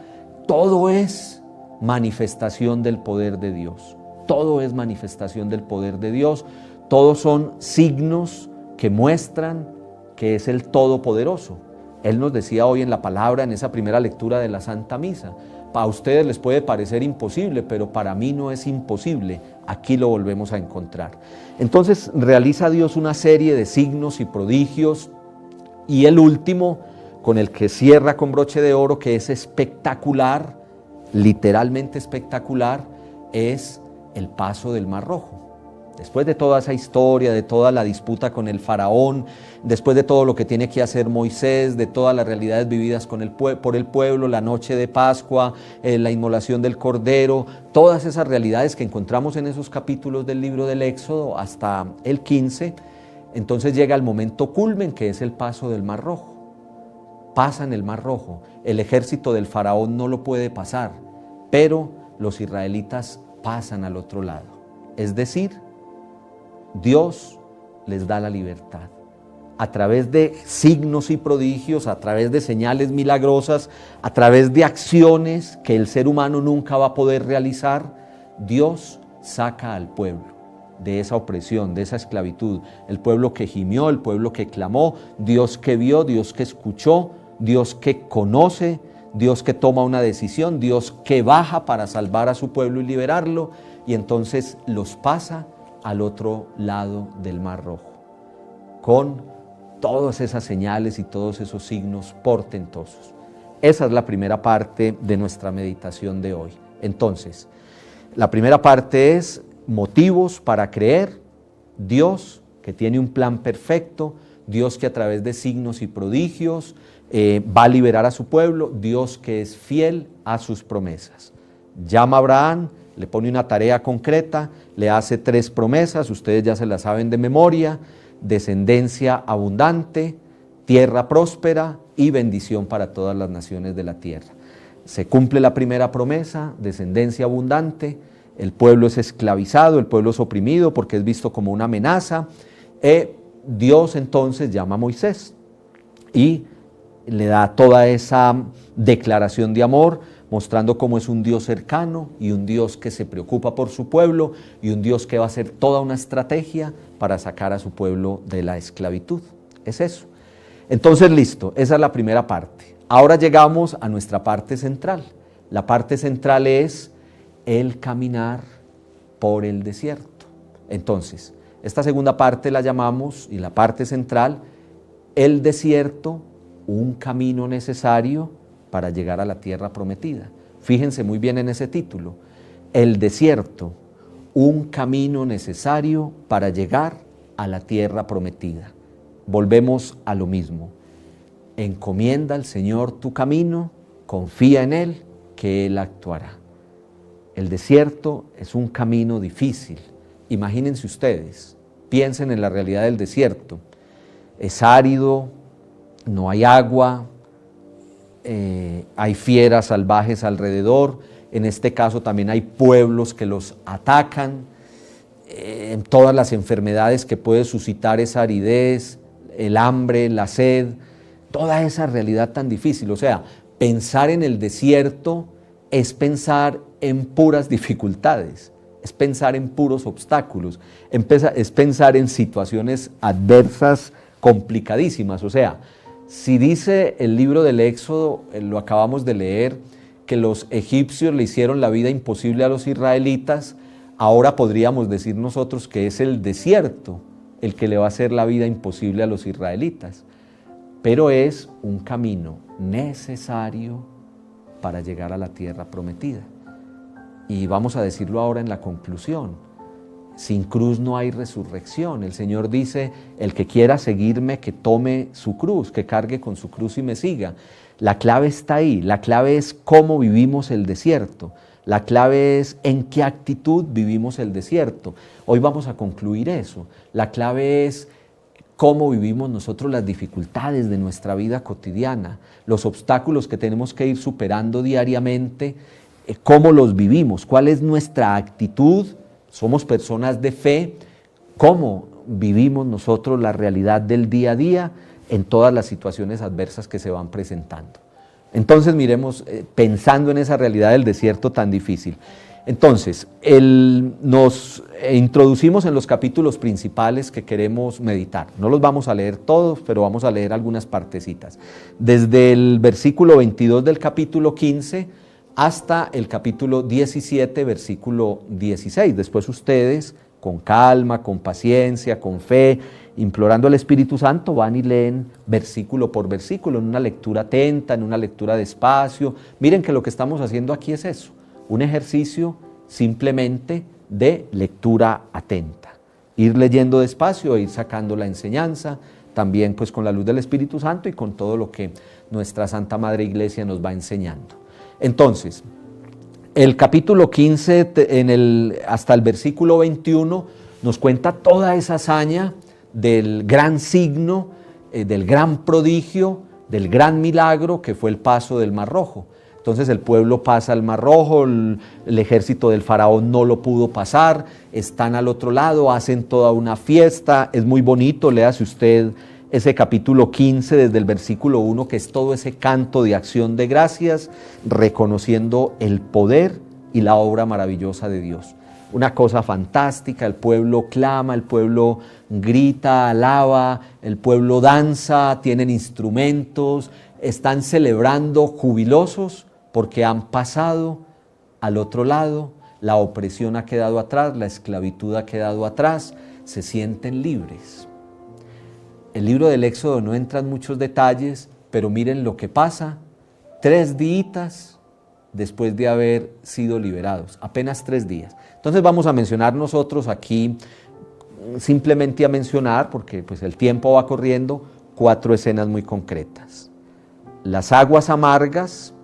todo es manifestación del poder de Dios. Todo es manifestación del poder de Dios. Todos son signos que muestran que es el Todopoderoso. Él nos decía hoy en la palabra, en esa primera lectura de la Santa Misa: a ustedes les puede parecer imposible, pero para mí no es imposible. Aquí lo volvemos a encontrar. Entonces realiza Dios una serie de signos y prodigios, y el último, con el que cierra con broche de oro, que es espectacular, literalmente espectacular, es el paso del Mar Rojo. Después de toda esa historia, de toda la disputa con el faraón, después de todo lo que tiene que hacer Moisés, de todas las realidades vividas por el pueblo, la noche de Pascua, la inmolación del Cordero, todas esas realidades que encontramos en esos capítulos del libro del Éxodo hasta el 15, entonces llega el momento culmen, que es el paso del Mar Rojo. Pasan el Mar Rojo, el ejército del faraón no lo puede pasar, pero los israelitas pasan al otro lado. Es decir, Dios les da la libertad. A través de signos y prodigios, a través de señales milagrosas, a través de acciones que el ser humano nunca va a poder realizar, Dios saca al pueblo de esa opresión, de esa esclavitud. El pueblo que gimió, el pueblo que clamó, Dios que vio, Dios que escuchó, Dios que conoce, Dios que toma una decisión, Dios que baja para salvar a su pueblo y liberarlo, y entonces los pasa al otro lado del Mar Rojo, con todas esas señales y todos esos signos portentosos. Esa es la primera parte de nuestra meditación de hoy. Entonces, la primera parte es motivos para creer. Dios que tiene un plan perfecto, Dios que a través de signos y prodigios va a liberar a su pueblo, Dios que es fiel a sus promesas. Llama a Abraham, le pone una tarea concreta, le hace 3 promesas, ustedes ya se las saben de memoria: descendencia abundante, tierra próspera y bendición para todas las naciones de la tierra. Se cumple la primera promesa, descendencia abundante, el pueblo es esclavizado, el pueblo es oprimido porque es visto como una amenaza. Dios entonces llama a Moisés y le da toda esa declaración de amor, mostrando cómo es un Dios cercano y un Dios que se preocupa por su pueblo y un Dios que va a hacer toda una estrategia para sacar a su pueblo de la esclavitud. Es eso. Entonces, listo, esa es la primera parte. Ahora llegamos a nuestra parte central. La parte central es el caminar por el desierto. Entonces, esta segunda parte la llamamos, y la parte central, el desierto, un camino necesario para llegar a la tierra prometida. Fíjense muy bien en ese título: el desierto, un camino necesario para llegar a la tierra prometida. Volvemos a lo mismo. Encomienda al Señor tu camino, confía en Él, que Él actuará. El desierto es un camino difícil. Imagínense ustedes, piensen en la realidad del desierto. Es árido, no hay agua, hay fieras salvajes alrededor. En este caso también hay pueblos que los atacan. En todas las enfermedades que puede suscitar esa aridez, el hambre, la sed, toda esa realidad tan difícil. O sea, pensar en el desierto es pensar en puras dificultades, es pensar en puros obstáculos, es pensar en situaciones adversas complicadísimas. O sea, si dice el libro del Éxodo, lo acabamos de leer, que los egipcios le hicieron la vida imposible a los israelitas, ahora podríamos decir nosotros que es el desierto el que le va a hacer la vida imposible a los israelitas. Pero es un camino necesario para llegar a la tierra prometida. Y vamos a decirlo ahora en la conclusión: sin cruz no hay resurrección. El Señor dice: el que quiera seguirme, que tome su cruz, que cargue con su cruz y me siga. La clave está ahí, la clave es cómo vivimos el desierto, la clave es en qué actitud vivimos el desierto. Hoy vamos a concluir eso. La clave es cómo vivimos nosotros las dificultades de nuestra vida cotidiana, los obstáculos que tenemos que ir superando diariamente, cómo los vivimos, cuál es nuestra actitud. Somos personas de fe, cómo vivimos nosotros la realidad del día a día en todas las situaciones adversas que se van presentando. Entonces miremos, pensando en esa realidad del desierto tan difícil. Entonces, nos introducimos en los capítulos principales que queremos meditar. No los vamos a leer todos, pero vamos a leer algunas partecitas. Desde el versículo 22 del capítulo 15 hasta el capítulo 17, versículo 16. Después ustedes, con calma, con paciencia, con fe, implorando al Espíritu Santo, van y leen versículo por versículo, en una lectura atenta, en una lectura despacio. Miren que lo que estamos haciendo aquí es eso, un ejercicio simplemente de lectura atenta. Ir leyendo despacio e ir sacando la enseñanza, también pues con la luz del Espíritu Santo y con todo lo que nuestra Santa Madre Iglesia nos va enseñando. Entonces, el capítulo 15 hasta el versículo 21 nos cuenta toda esa hazaña del gran signo, del gran prodigio, del gran milagro que fue el paso del Mar Rojo. Entonces el pueblo pasa al Mar Rojo, el ejército del faraón no lo pudo pasar, están al otro lado, hacen toda una fiesta, es muy bonito, léase usted ese capítulo 15 desde el versículo 1, que es todo ese canto de acción de gracias, reconociendo el poder y la obra maravillosa de Dios. Una cosa fantástica, el pueblo clama, el pueblo grita, alaba, el pueblo danza, tienen instrumentos, están celebrando jubilosos porque han pasado al otro lado, la opresión ha quedado atrás, la esclavitud ha quedado atrás, se sienten libres. El libro del Éxodo no entra en muchos detalles, pero miren lo que pasa 3 días después de haber sido liberados, apenas 3 días. Entonces vamos a mencionar nosotros aquí, simplemente a mencionar, porque pues el tiempo va corriendo, 4 escenas muy concretas. Las aguas amargas,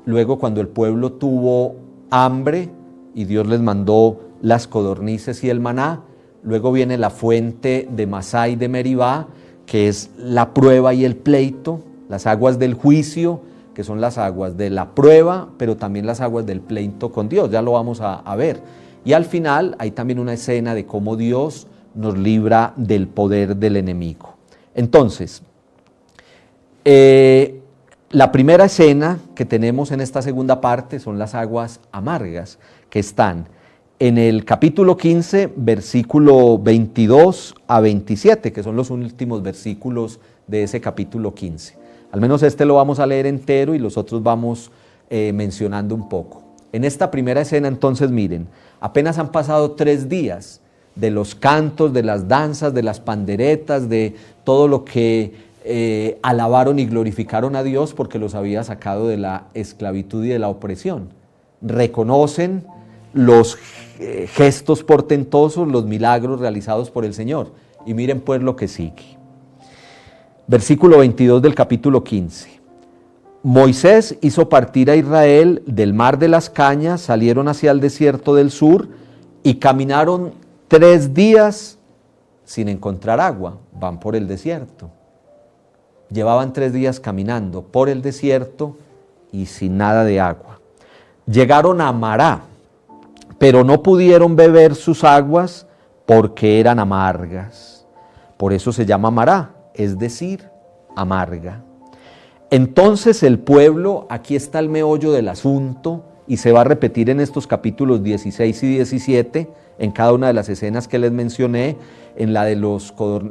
luego cuando el pueblo tuvo hambre y Dios les mandó las codornices y el maná, luego viene la fuente de Masá y de Meribá, que es la prueba y el pleito, las aguas del juicio, que son las aguas de la prueba, pero también las aguas del pleito con Dios, ya lo vamos a ver. Y al final hay también una escena de cómo Dios nos libra del poder del enemigo. Entonces, la primera escena que tenemos en esta segunda parte son las aguas amargas, que están en el capítulo 15, versículo 22 a 27, que son los últimos versículos de ese capítulo 15. Al menos este lo vamos a leer entero y los otros vamos mencionando un poco. En esta primera escena, entonces, miren, apenas han pasado 3 días de los cantos, de las danzas, de las panderetas, de todo lo que alabaron y glorificaron a Dios porque los había sacado de la esclavitud y de la opresión. Reconocen los gestos portentosos, los milagros realizados por el Señor. Y miren pues lo que sigue. Versículo 22 del capítulo 15. Moisés hizo partir a Israel del mar de las cañas, salieron hacia el desierto del sur y caminaron 3 días sin encontrar agua. Van por el desierto. Llevaban 3 días caminando por el desierto y sin nada de agua. Llegaron a Mará, pero no pudieron beber sus aguas porque eran amargas. Por eso se llama Mará, es decir, amarga. Entonces el pueblo, aquí está el meollo del asunto, y se va a repetir en estos capítulos 16 y 17, en cada una de las escenas que les mencioné, en la de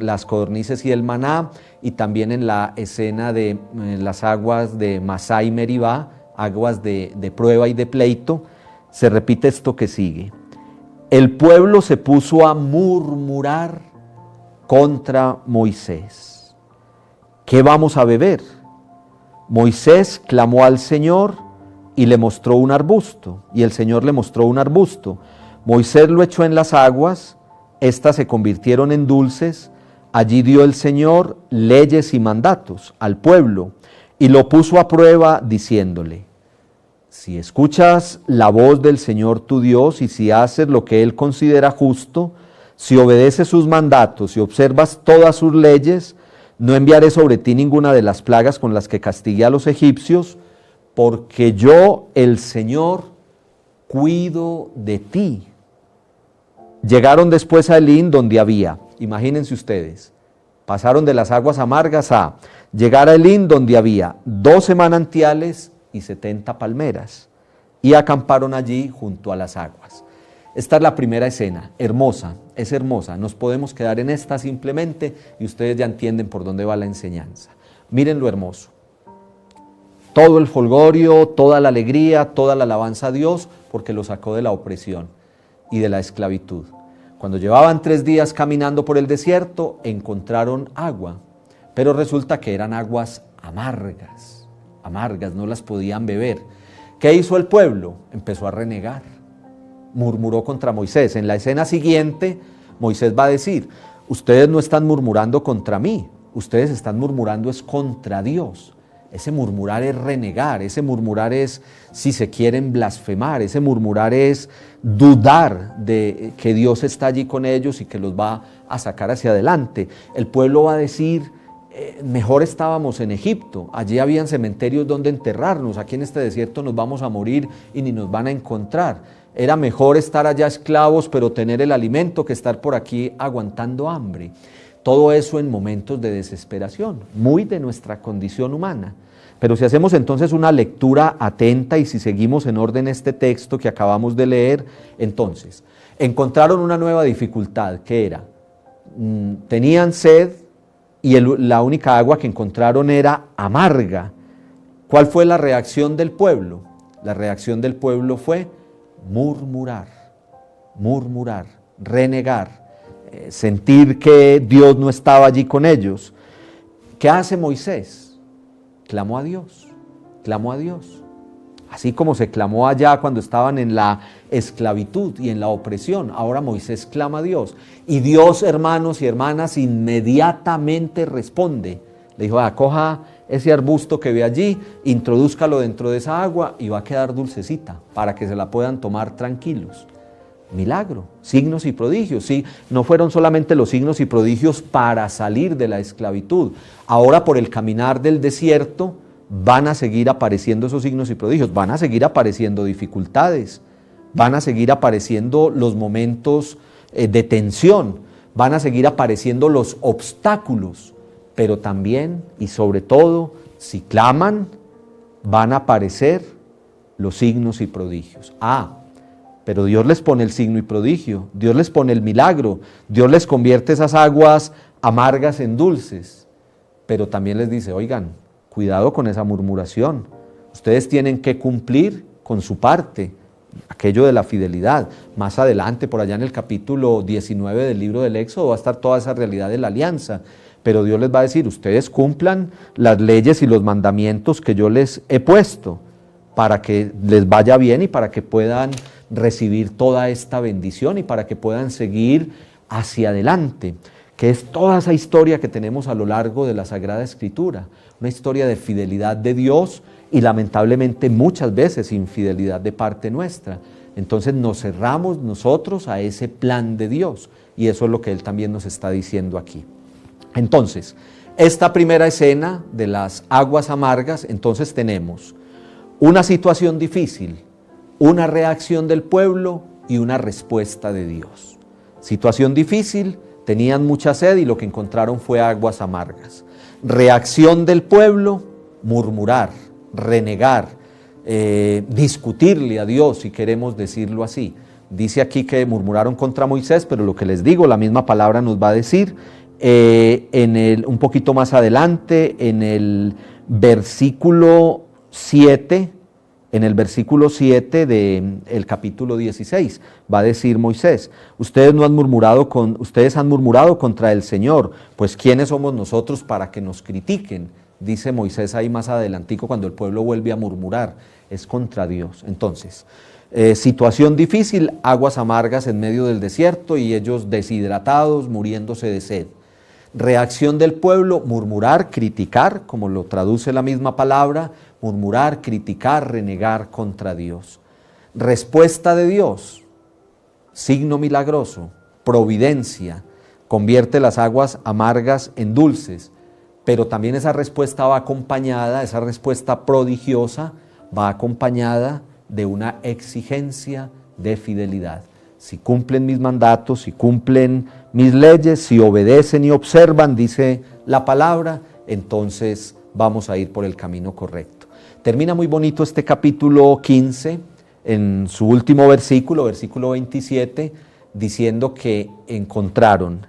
las codornices y el maná, y también en la escena de las aguas de Masá y Meribá, aguas de prueba y de pleito, se repite esto que sigue. El pueblo se puso a murmurar contra Moisés. ¿Qué vamos a beber? Moisés clamó al Señor y le mostró un arbusto, y el Señor le mostró un arbusto. Moisés lo echó en las aguas, éstas se convirtieron en dulces, allí dio el Señor leyes y mandatos al pueblo, y lo puso a prueba diciéndole, si escuchas la voz del Señor tu Dios, y si haces lo que Él considera justo, si obedeces sus mandatos y observas todas sus leyes, no enviaré sobre ti ninguna de las plagas con las que castigué a los egipcios, porque yo, el Señor, cuido de ti. Llegaron después a Elín, donde había, imagínense ustedes, pasaron de las aguas amargas a llegar a Elín, donde había 12 manantiales y 70 palmeras, y acamparon allí junto a las aguas. Esta es la primera escena, hermosa, es hermosa, nos podemos quedar en esta simplemente y ustedes ya entienden por dónde va la enseñanza. Miren lo hermoso, todo el folgorio, toda la alegría, toda la alabanza a Dios porque lo sacó de la opresión y de la esclavitud. Cuando llevaban 3 días caminando por el desierto, encontraron agua, pero resulta que eran aguas amargas, no las podían beber. ¿Qué hizo el pueblo? Empezó a renegar. Murmuró contra Moisés. En la escena siguiente, Moisés va a decir, ustedes no están murmurando contra mí, ustedes están murmurando es contra Dios. Ese murmurar es renegar, ese murmurar es, si se quieren, blasfemar, ese murmurar es dudar de que Dios está allí con ellos y que los va a sacar hacia adelante. El pueblo va a decir, mejor estábamos en Egipto, allí habían cementerios donde enterrarnos, aquí en este desierto nos vamos a morir y ni nos van a encontrar. Era mejor estar allá esclavos pero tener el alimento que estar por aquí aguantando hambre. Todo eso en momentos de desesperación, muy de nuestra condición humana. Pero si hacemos entonces una lectura atenta y si seguimos en orden este texto que acabamos de leer, entonces, encontraron una nueva dificultad, que era, tenían sed y la única agua que encontraron era amarga. ¿Cuál fue la reacción del pueblo? La reacción del pueblo fue murmurar, renegar, sentir que Dios no estaba allí con ellos. ¿Qué hace Moisés? Clamó a Dios. Así como se clamó allá cuando estaban en la esclavitud y en la opresión, ahora Moisés clama a Dios. Y Dios, hermanos y hermanas, inmediatamente responde. Le dijo, coja ese arbusto que ve allí, introdúzcalo dentro de esa agua y va a quedar dulcecita para que se la puedan tomar tranquilos. Milagro, signos y prodigios, sí, no fueron solamente los signos y prodigios para salir de la esclavitud. Ahora por el caminar del desierto van a seguir apareciendo esos signos y prodigios, van a seguir apareciendo dificultades, van a seguir apareciendo los momentos de tensión, van a seguir apareciendo los obstáculos, pero también y sobre todo, si claman, van a aparecer los signos y prodigios. Pero Dios les pone el signo y prodigio, Dios les pone el milagro, Dios les convierte esas aguas amargas en dulces, pero también les dice, oigan, cuidado con esa murmuración, ustedes tienen que cumplir con su parte, aquello de la fidelidad. Más adelante, por allá en el capítulo 19 del libro del Éxodo, va a estar toda esa realidad de la alianza, pero Dios les va a decir, ustedes cumplan las leyes y los mandamientos que yo les he puesto, para que les vaya bien y para que puedan recibir toda esta bendición y para que puedan seguir hacia adelante, que es toda esa historia que tenemos a lo largo de la Sagrada Escritura. una historia de fidelidad de Dios y lamentablemente muchas veces infidelidad de parte nuestra. Entonces nos cerramos nosotros a ese plan de Dios y eso es lo que Él también nos está diciendo aquí. Entonces, esta primera escena de las aguas amargas, entonces tenemos una situación difícil, una reacción del pueblo y una respuesta de Dios. Situación difícil, tenían mucha sed y lo que encontraron fue aguas amargas. Reacción del pueblo, murmurar, renegar, discutirle a Dios, si queremos decirlo así. Dice aquí que murmuraron contra Moisés, pero lo que les digo, la misma palabra nos va a decir un poquito más adelante, en el versículo 7, del capítulo 16, va a decir Moisés, ustedes han murmurado contra el Señor, pues ¿quiénes somos nosotros para que nos critiquen? Dice Moisés ahí más adelantico cuando el pueblo vuelve a murmurar, es contra Dios. Entonces, situación difícil, aguas amargas en medio del desierto y ellos deshidratados, muriéndose de sed. Reacción del pueblo, murmurar, criticar, como lo traduce la misma palabra, murmurar, criticar, renegar contra Dios. Respuesta de Dios, signo milagroso, providencia, convierte las aguas amargas en dulces, pero también esa respuesta va acompañada, esa respuesta prodigiosa, va acompañada de una exigencia de fidelidad. Si cumplen mis mandatos, si cumplen mis leyes, si obedecen y observan, dice la palabra, entonces vamos a ir por el camino correcto. Termina muy bonito este capítulo 15, en su último versículo 27, diciendo que encontraron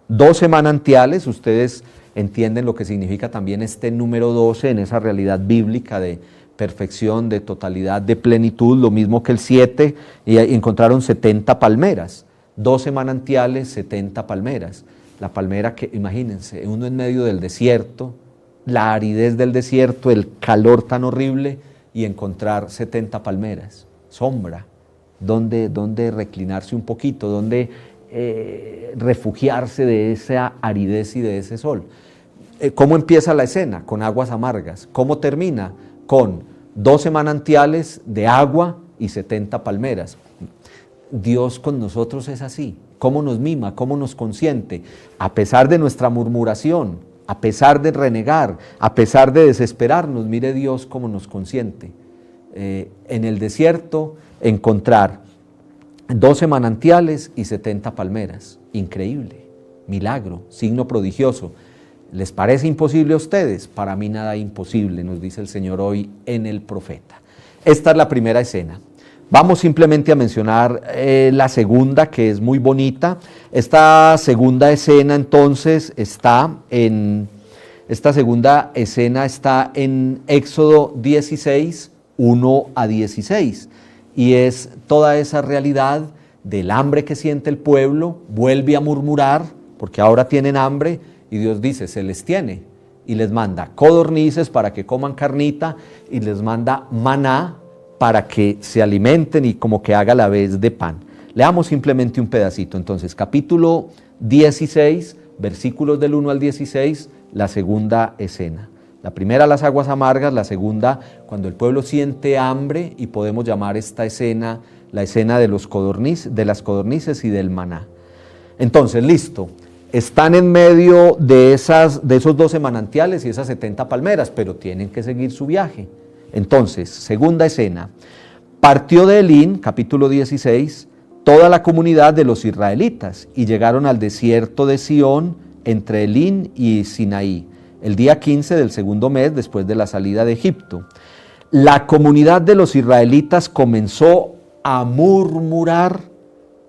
12 manantiales. Ustedes entienden lo que significa también este número 12 en esa realidad bíblica de perfección, de totalidad, de plenitud, lo mismo que el 7, y encontraron 70 palmeras, 12 manantiales, 70 palmeras. La palmera que, imagínense, uno en medio del desierto, la aridez del desierto, el calor tan horrible, y encontrar 70 palmeras, sombra, donde reclinarse un poquito, donde refugiarse de esa aridez y de ese sol. ¿Cómo empieza la escena? Con aguas amargas. ¿Cómo termina? Con 12 manantiales de agua y 70 palmeras. Dios con nosotros es así. ¿Cómo nos mima? ¿Cómo nos consiente? A pesar de nuestra murmuración, a pesar de renegar, a pesar de desesperarnos, mire Dios cómo nos consiente. En el desierto encontrar 12 manantiales y 70 palmeras. Increíble, milagro, signo prodigioso. ¿Les parece imposible a ustedes? Para mí nada imposible, nos dice el Señor hoy en el profeta. Esta es la primera escena. Vamos simplemente a mencionar la segunda, que es muy bonita. Esta segunda escena entonces está en Éxodo 16, 1 a 16. Y es toda esa realidad del hambre que siente el pueblo, vuelve a murmurar, porque ahora tienen hambre, y Dios dice, se les tiene, y les manda codornices para que coman carnita, y les manda maná para que se alimenten y como que haga la vez de pan. Leamos simplemente un pedacito. Entonces, capítulo 16, versículos del 1 al 16, la segunda escena. La primera, las aguas amargas; la segunda, cuando el pueblo siente hambre, y podemos llamar esta escena la escena de las codornices y del maná. Entonces, listo. Están en medio de esos 12 manantiales y esas 70 palmeras, pero tienen que seguir su viaje. Entonces, segunda escena. Partió de Elín, capítulo 16, toda la comunidad de los israelitas y llegaron al desierto de Sión, entre Elín y Sinaí, el día 15 del segundo mes después de la salida de Egipto. La comunidad de los israelitas comenzó a murmurar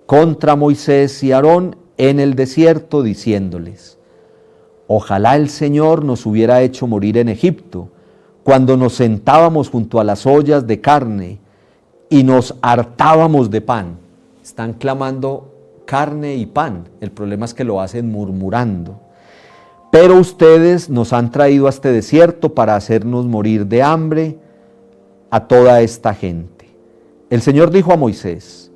contra Moisés y Aarón en el desierto, diciéndoles: ojalá el Señor nos hubiera hecho morir en Egipto, cuando nos sentábamos junto a las ollas de carne y nos hartábamos de pan. Están clamando carne y pan, el problema es que lo hacen murmurando. Pero ustedes nos han traído a este desierto para hacernos morir de hambre a toda esta gente. El Señor dijo a Moisés: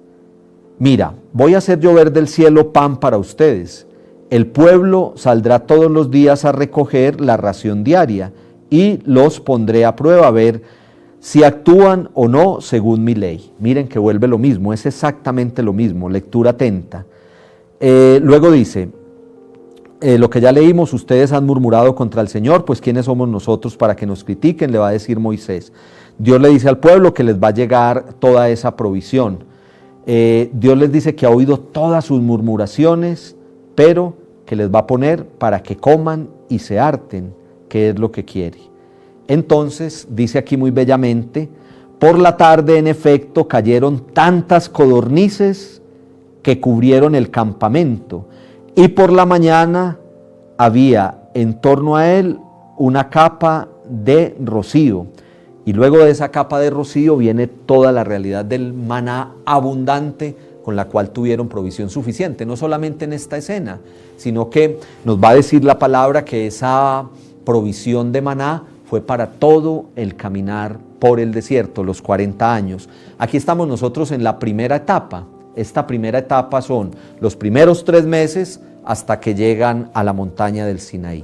mira, voy a hacer llover del cielo pan para ustedes. El pueblo saldrá todos los días a recoger la ración diaria y los pondré a prueba a ver si actúan o no según mi ley. Miren que vuelve lo mismo, es exactamente lo mismo, lectura atenta. Luego dice, lo que ya leímos, ustedes han murmurado contra el Señor, pues ¿quiénes somos nosotros para que nos critiquen? Le va a decir Moisés. Dios le dice al pueblo que les va a llegar toda esa provisión. Dios les dice que ha oído todas sus murmuraciones, pero que les va a poner para que coman y se harten, que es lo que quiere. Entonces, dice aquí muy bellamente, por la tarde en efecto cayeron tantas codornices que cubrieron el campamento, y por la mañana había en torno a él una capa de rocío. Y luego de esa capa de rocío viene toda la realidad del maná abundante con la cual tuvieron provisión suficiente, no solamente en esta escena, sino que nos va a decir la palabra que esa provisión de maná fue para todo el caminar por el desierto, los 40 años. Aquí estamos nosotros en la primera etapa. Esta primera etapa son los primeros 3 meses hasta que llegan a la montaña del Sinaí.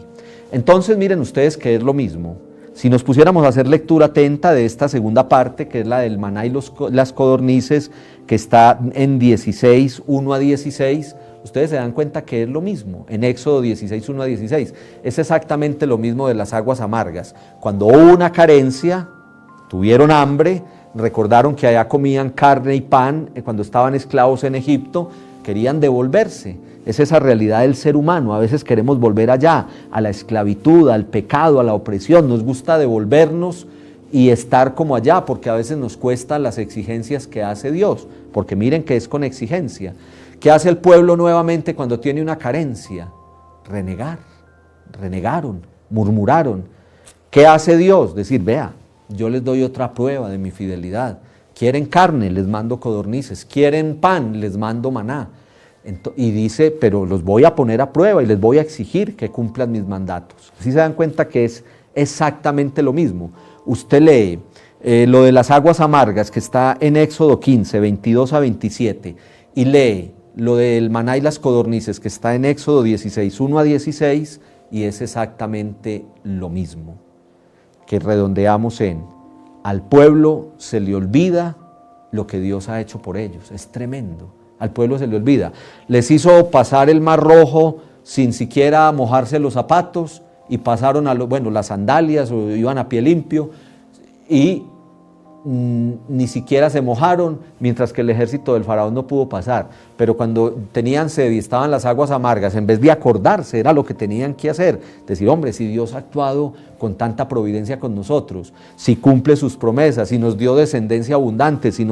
Entonces miren ustedes que es lo mismo. Si nos pusiéramos a hacer lectura atenta de esta segunda parte, que es la del maná y las codornices, que está en 16, 1 a 16, ustedes se dan cuenta que es lo mismo. En Éxodo 16, 1 a 16, es exactamente lo mismo de las aguas amargas. Cuando hubo una carencia, tuvieron hambre, recordaron que allá comían carne y pan, cuando estaban esclavos en Egipto, querían devolverse. Es esa realidad del ser humano, a veces queremos volver allá, a la esclavitud, al pecado, a la opresión, nos gusta devolvernos y estar como allá, porque a veces nos cuesta las exigencias que hace Dios, porque miren que es con exigencia. ¿Qué hace el pueblo nuevamente cuando tiene una carencia? Renegar, renegaron, murmuraron. ¿Qué hace Dios? Decir, vea, yo les doy otra prueba de mi fidelidad. Quieren carne, les mando codornices. Quieren pan, les mando maná. Y dice, pero los voy a poner a prueba y les voy a exigir que cumplan mis mandatos. ¿Sí se dan cuenta que es exactamente lo mismo? Usted lee lo de las aguas amargas que está en Éxodo 15, 22 a 27 y lee lo del maná y las codornices que está en Éxodo 16, 1 a 16 y es exactamente lo mismo. Que redondeamos en, al pueblo se le olvida lo que Dios ha hecho por ellos. Es tremendo. Al pueblo se le olvida. Les hizo pasar el Mar Rojo sin siquiera mojarse los zapatos y pasaron las sandalias o iban a pie limpio y ni siquiera se mojaron, mientras que el ejército del faraón no pudo pasar. Pero cuando tenían sed y estaban las aguas amargas, en vez de acordarse, era lo que tenían que hacer, decir, hombre, si Dios ha actuado con tanta providencia con nosotros, si cumple sus promesas, si nos dio descendencia abundante, si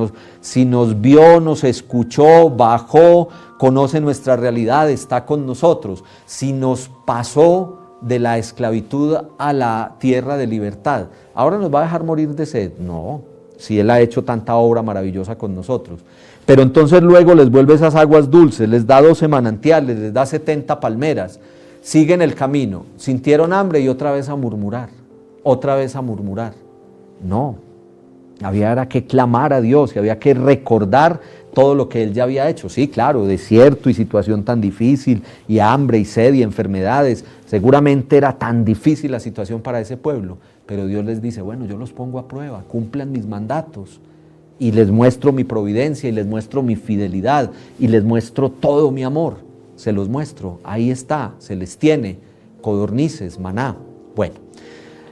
nos vio, nos escuchó, bajó, conoce nuestra realidad, está con nosotros, si nos pasó de la esclavitud a la tierra de libertad, ¿ahora nos va a dejar morir de sed? No, si Él ha hecho tanta obra maravillosa con nosotros. Pero entonces luego les vuelve esas aguas dulces, les da 12 manantiales, les da 70 palmeras, siguen el camino, sintieron hambre y otra vez a murmurar, otra vez a murmurar. No, había que clamar a Dios y había que recordar todo lo que Él ya había hecho. Sí, claro, desierto y situación tan difícil, y hambre y sed y enfermedades, seguramente era tan difícil la situación para ese pueblo, pero Dios les dice, bueno, yo los pongo a prueba, cumplan mis mandatos, y les muestro mi providencia, y les muestro mi fidelidad, y les muestro todo mi amor, se los muestro, ahí está, se les tiene, codornices, maná. Bueno,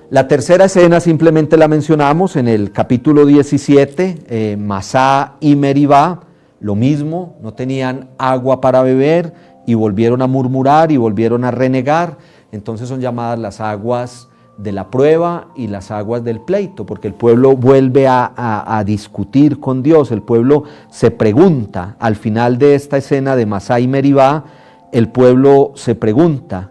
la tercera escena simplemente la mencionamos en el capítulo 17, Masá y Meribá, lo mismo, no tenían agua para beber y volvieron a murmurar y volvieron a renegar, entonces son llamadas las aguas de la prueba y las aguas del pleito, porque el pueblo vuelve a discutir con Dios, el pueblo se pregunta, al final de esta escena de Masá y Meribá, el pueblo se pregunta,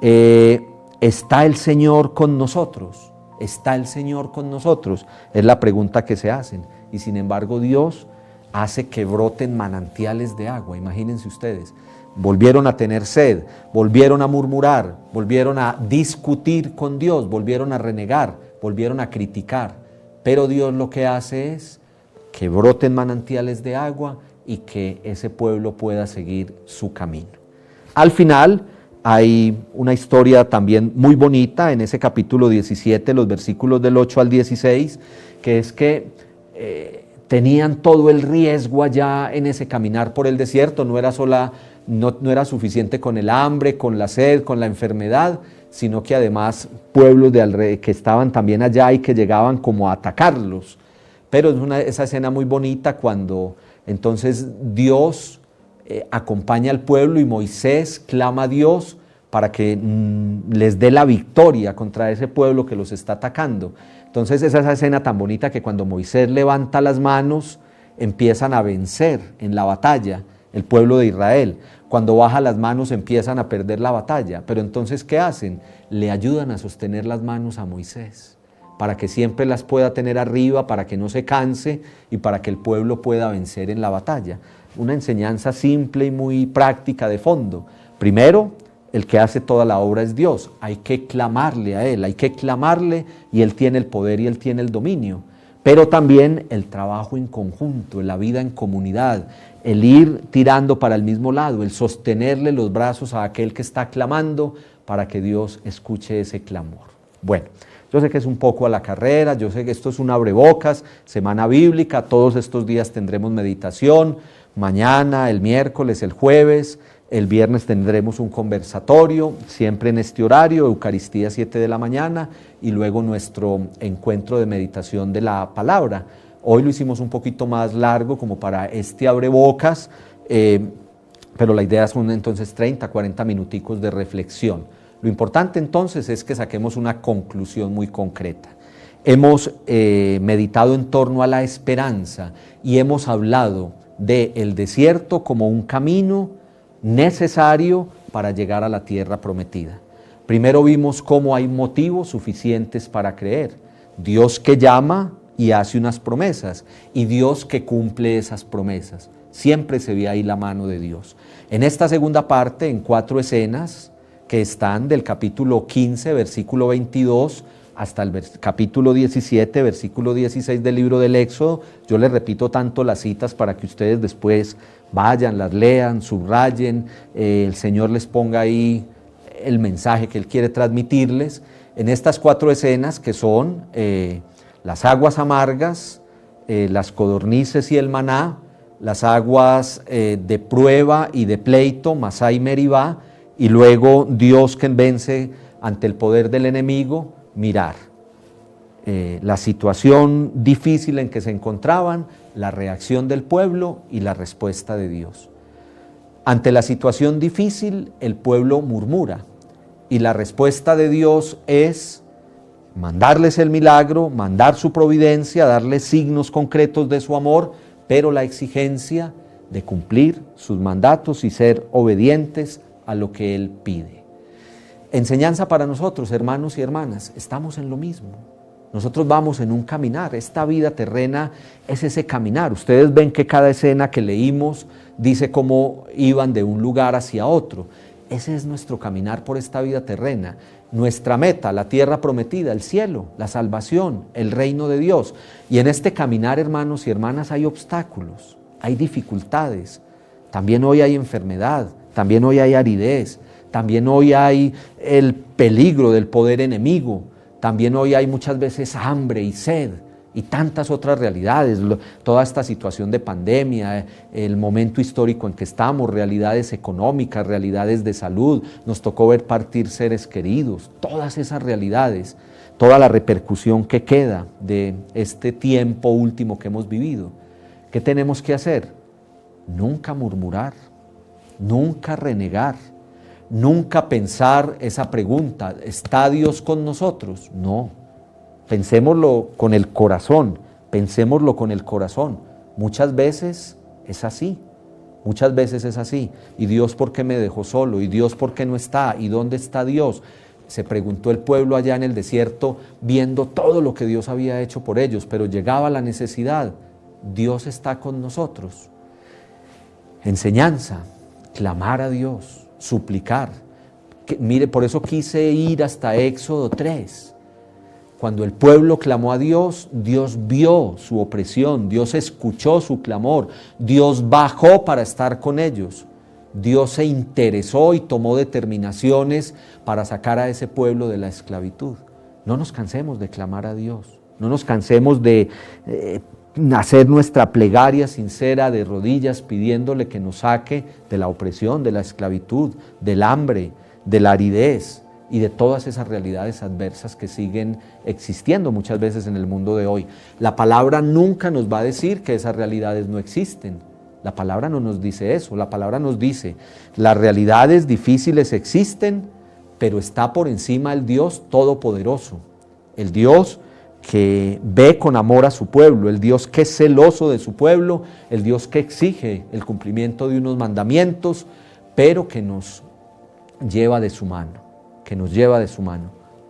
¿está el Señor con nosotros? ¿Está el Señor con nosotros? Es la pregunta que se hacen, y sin embargo Dios hace que broten manantiales de agua, imagínense ustedes. Volvieron a tener sed, volvieron a murmurar, volvieron a discutir con Dios, volvieron a renegar, volvieron a criticar. Pero Dios lo que hace es que broten manantiales de agua y que ese pueblo pueda seguir su camino. al final hay una historia también muy bonita en ese capítulo 17, los versículos del 8 al 16, que es que tenían todo el riesgo allá en ese caminar por el desierto. No era suficiente con el hambre, con la sed, con la enfermedad, sino que además pueblos de alrededor que estaban también allá y que llegaban como a atacarlos. Pero es esa escena muy bonita cuando entonces Dios acompaña al pueblo y Moisés clama a Dios para que les dé la victoria contra ese pueblo que los está atacando. Entonces es esa escena tan bonita que cuando Moisés levanta las manos empiezan a vencer en la batalla el pueblo de Israel. Cuando baja las manos empiezan a perder la batalla. Pero entonces, ¿qué hacen? Le ayudan a sostener las manos a Moisés para que siempre las pueda tener arriba, para que no se canse y para que el pueblo pueda vencer en la batalla. Una enseñanza simple y muy práctica de fondo. Primero, el que hace toda la obra es Dios. Hay que clamarle a Él, hay que clamarle y Él tiene el poder y Él tiene el dominio. Pero también el trabajo en conjunto, la vida en comunidad, el ir tirando para el mismo lado, el sostenerle los brazos a aquel que está clamando para que Dios escuche ese clamor. Bueno, yo sé que es un poco a la carrera, yo sé que esto es un abrebocas, semana bíblica, todos estos días tendremos meditación, mañana, el miércoles, el jueves, el viernes tendremos un conversatorio, siempre en este horario, Eucaristía 7 de la mañana y luego nuestro encuentro de meditación de la palabra. Hoy lo hicimos un poquito más largo como para este abrebocas, pero la idea son entonces 30, 40 minuticos de reflexión. Lo importante entonces es que saquemos una conclusión muy concreta. Hemos meditado en torno a la esperanza y hemos hablado del desierto como un camino necesario para llegar a la tierra prometida. Primero vimos cómo hay motivos suficientes para creer. Dios que llama y hace unas promesas y Dios que cumple esas promesas. Siempre se ve ahí la mano de Dios. En esta segunda parte, en 4 escenas que están del capítulo 15, versículo 22, hasta el capítulo 17, versículo 16 del libro del Éxodo. Yo les repito tanto las citas para que ustedes después vayan, las lean, subrayen, el Señor les ponga ahí el mensaje que Él quiere transmitirles. En estas 4 escenas que son las aguas amargas, las codornices y el maná, las aguas de prueba y de pleito, Masá y Meribá, y luego Dios que vence ante el poder del enemigo, mirar. La situación difícil en que se encontraban, la reacción del pueblo y la respuesta de Dios. Ante la situación difícil, el pueblo murmura y la respuesta de Dios es mandarles el milagro, mandar su providencia, darles signos concretos de su amor, pero la exigencia de cumplir sus mandatos y ser obedientes a lo que Él pide. Enseñanza para nosotros, hermanos y hermanas, estamos en lo mismo. Nosotros vamos en un caminar, esta vida terrena es ese caminar. Ustedes ven que cada escena que leímos dice cómo iban de un lugar hacia otro. Ese es nuestro caminar por esta vida terrena. Nuestra meta, la tierra prometida, el cielo, la salvación, el reino de Dios. Y en este caminar, hermanos y hermanas, hay obstáculos, hay dificultades. También hoy hay enfermedad, también hoy hay aridez, también hoy hay el peligro del poder enemigo. También hoy hay muchas veces hambre y sed y tantas otras realidades, toda esta situación de pandemia, el momento histórico en que estamos, realidades económicas, realidades de salud, nos tocó ver partir seres queridos, todas esas realidades, toda la repercusión que queda de este tiempo último que hemos vivido. ¿Qué tenemos que hacer? Nunca murmurar, nunca renegar. Nunca pensar esa pregunta, ¿está Dios con nosotros? No, pensémoslo con el corazón, pensémoslo con el corazón. Muchas veces es así, muchas veces es así. ¿Y Dios por qué me dejó solo? ¿Y Dios por qué no está? ¿Y dónde está Dios? Se preguntó el pueblo allá en el desierto, viendo todo lo que Dios había hecho por ellos, pero llegaba la necesidad. Dios está con nosotros. Enseñanza, clamar a Dios, suplicar. Mire, por eso quise ir hasta Éxodo 3. Cuando el pueblo clamó a Dios, Dios vio su opresión, Dios escuchó su clamor, Dios bajó para estar con ellos. Dios se interesó y tomó determinaciones para sacar a ese pueblo de la esclavitud. No nos cansemos de clamar a Dios, no nos cansemos de hacer nuestra plegaria sincera de rodillas pidiéndole que nos saque de la opresión, de la esclavitud, del hambre, de la aridez y de todas esas realidades adversas que siguen existiendo muchas veces en el mundo de hoy. La palabra nunca nos va a decir que esas realidades no existen. La palabra no nos dice eso, la palabra nos dice, las realidades difíciles existen, pero está por encima el Dios Todopoderoso, el Dios que ve con amor a su pueblo, el Dios que es celoso de su pueblo, el Dios que exige el cumplimiento de unos mandamientos, pero que nos lleva de su mano,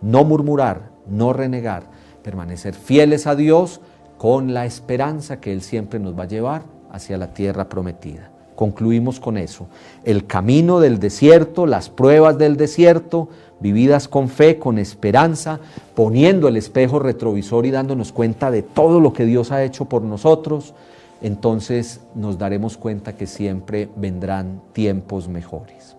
no murmurar, no renegar, permanecer fieles a Dios con la esperanza que Él siempre nos va a llevar hacia la tierra prometida. Concluimos con eso, el camino del desierto, las pruebas del desierto, vividas con fe, con esperanza, poniendo el espejo retrovisor y dándonos cuenta de todo lo que Dios ha hecho por nosotros, entonces nos daremos cuenta que siempre vendrán tiempos mejores.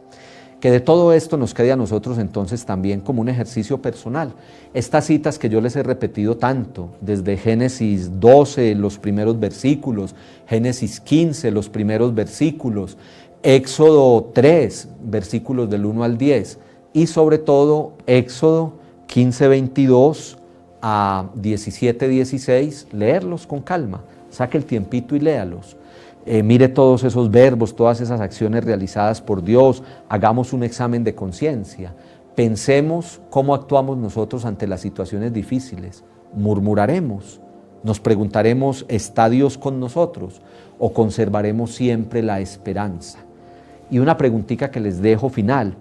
Que de todo esto nos quede a nosotros entonces también como un ejercicio personal. Estas citas que yo les he repetido tanto, desde Génesis 12, los primeros versículos, Génesis 15, los primeros versículos, Éxodo 3, versículos del 1 al 10, y sobre todo Éxodo 15, 22 a 17, 16, leerlos con calma, saque el tiempito y léalos. Mire todos esos verbos, todas esas acciones realizadas por Dios, hagamos un examen de conciencia, pensemos cómo actuamos nosotros ante las situaciones difíciles, murmuraremos, nos preguntaremos, ¿está Dios con nosotros? ¿O conservaremos siempre la esperanza? Y una preguntita que les dejo final,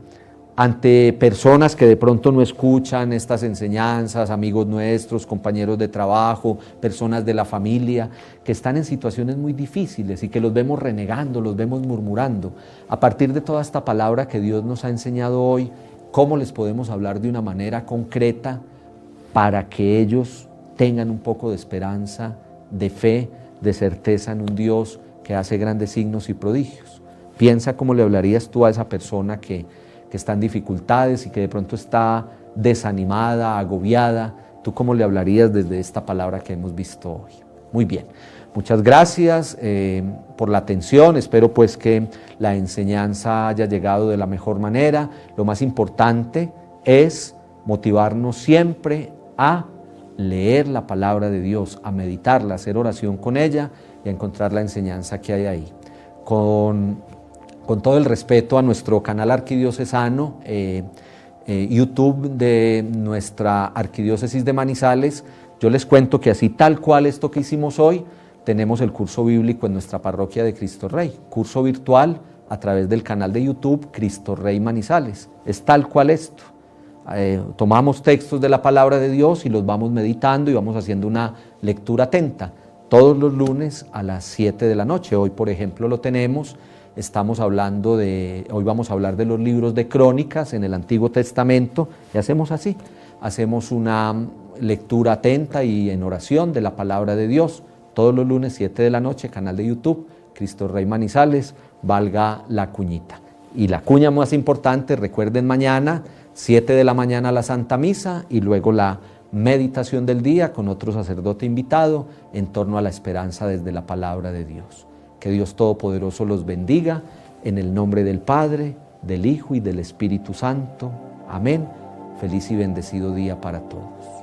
ante personas que de pronto no escuchan estas enseñanzas, amigos nuestros, compañeros de trabajo, personas de la familia, que están en situaciones muy difíciles y que los vemos renegando, los vemos murmurando. A partir de toda esta palabra que Dios nos ha enseñado hoy, ¿cómo les podemos hablar de una manera concreta para que ellos tengan un poco de esperanza, de fe, de certeza en un Dios que hace grandes signos y prodigios? Piensa cómo le hablarías tú a esa persona que está en dificultades y que de pronto está desanimada, agobiada. ¿Tú cómo le hablarías desde esta palabra que hemos visto hoy? Muy bien, muchas gracias por la atención. Espero pues que la enseñanza haya llegado de la mejor manera. Lo más importante es motivarnos siempre a leer la palabra de Dios, a meditarla, a hacer oración con ella y a encontrar la enseñanza que hay ahí. Con todo el respeto a nuestro canal arquidiocesano, YouTube de nuestra Arquidiócesis de Manizales, yo les cuento que así tal cual esto que hicimos hoy, tenemos el curso bíblico en nuestra parroquia de Cristo Rey, curso virtual a través del canal de YouTube Cristo Rey Manizales. Es tal cual esto. Tomamos textos de la palabra de Dios y los vamos meditando y vamos haciendo una lectura atenta todos los lunes a las 7 de la noche. Hoy, por ejemplo, lo tenemos. Hoy vamos a hablar de los libros de crónicas en el Antiguo Testamento y hacemos así, hacemos una lectura atenta y en oración de la palabra de Dios, todos los lunes 7 de la noche, canal de YouTube, Cristo Rey Manizales, valga la cuñita. Y la cuña más importante, recuerden mañana, 7 de la mañana la Santa Misa y luego la meditación del día con otro sacerdote invitado en torno a la esperanza desde la palabra de Dios. Que Dios Todopoderoso los bendiga, en el nombre del Padre, del Hijo y del Espíritu Santo. Amén. Feliz y bendecido día para todos.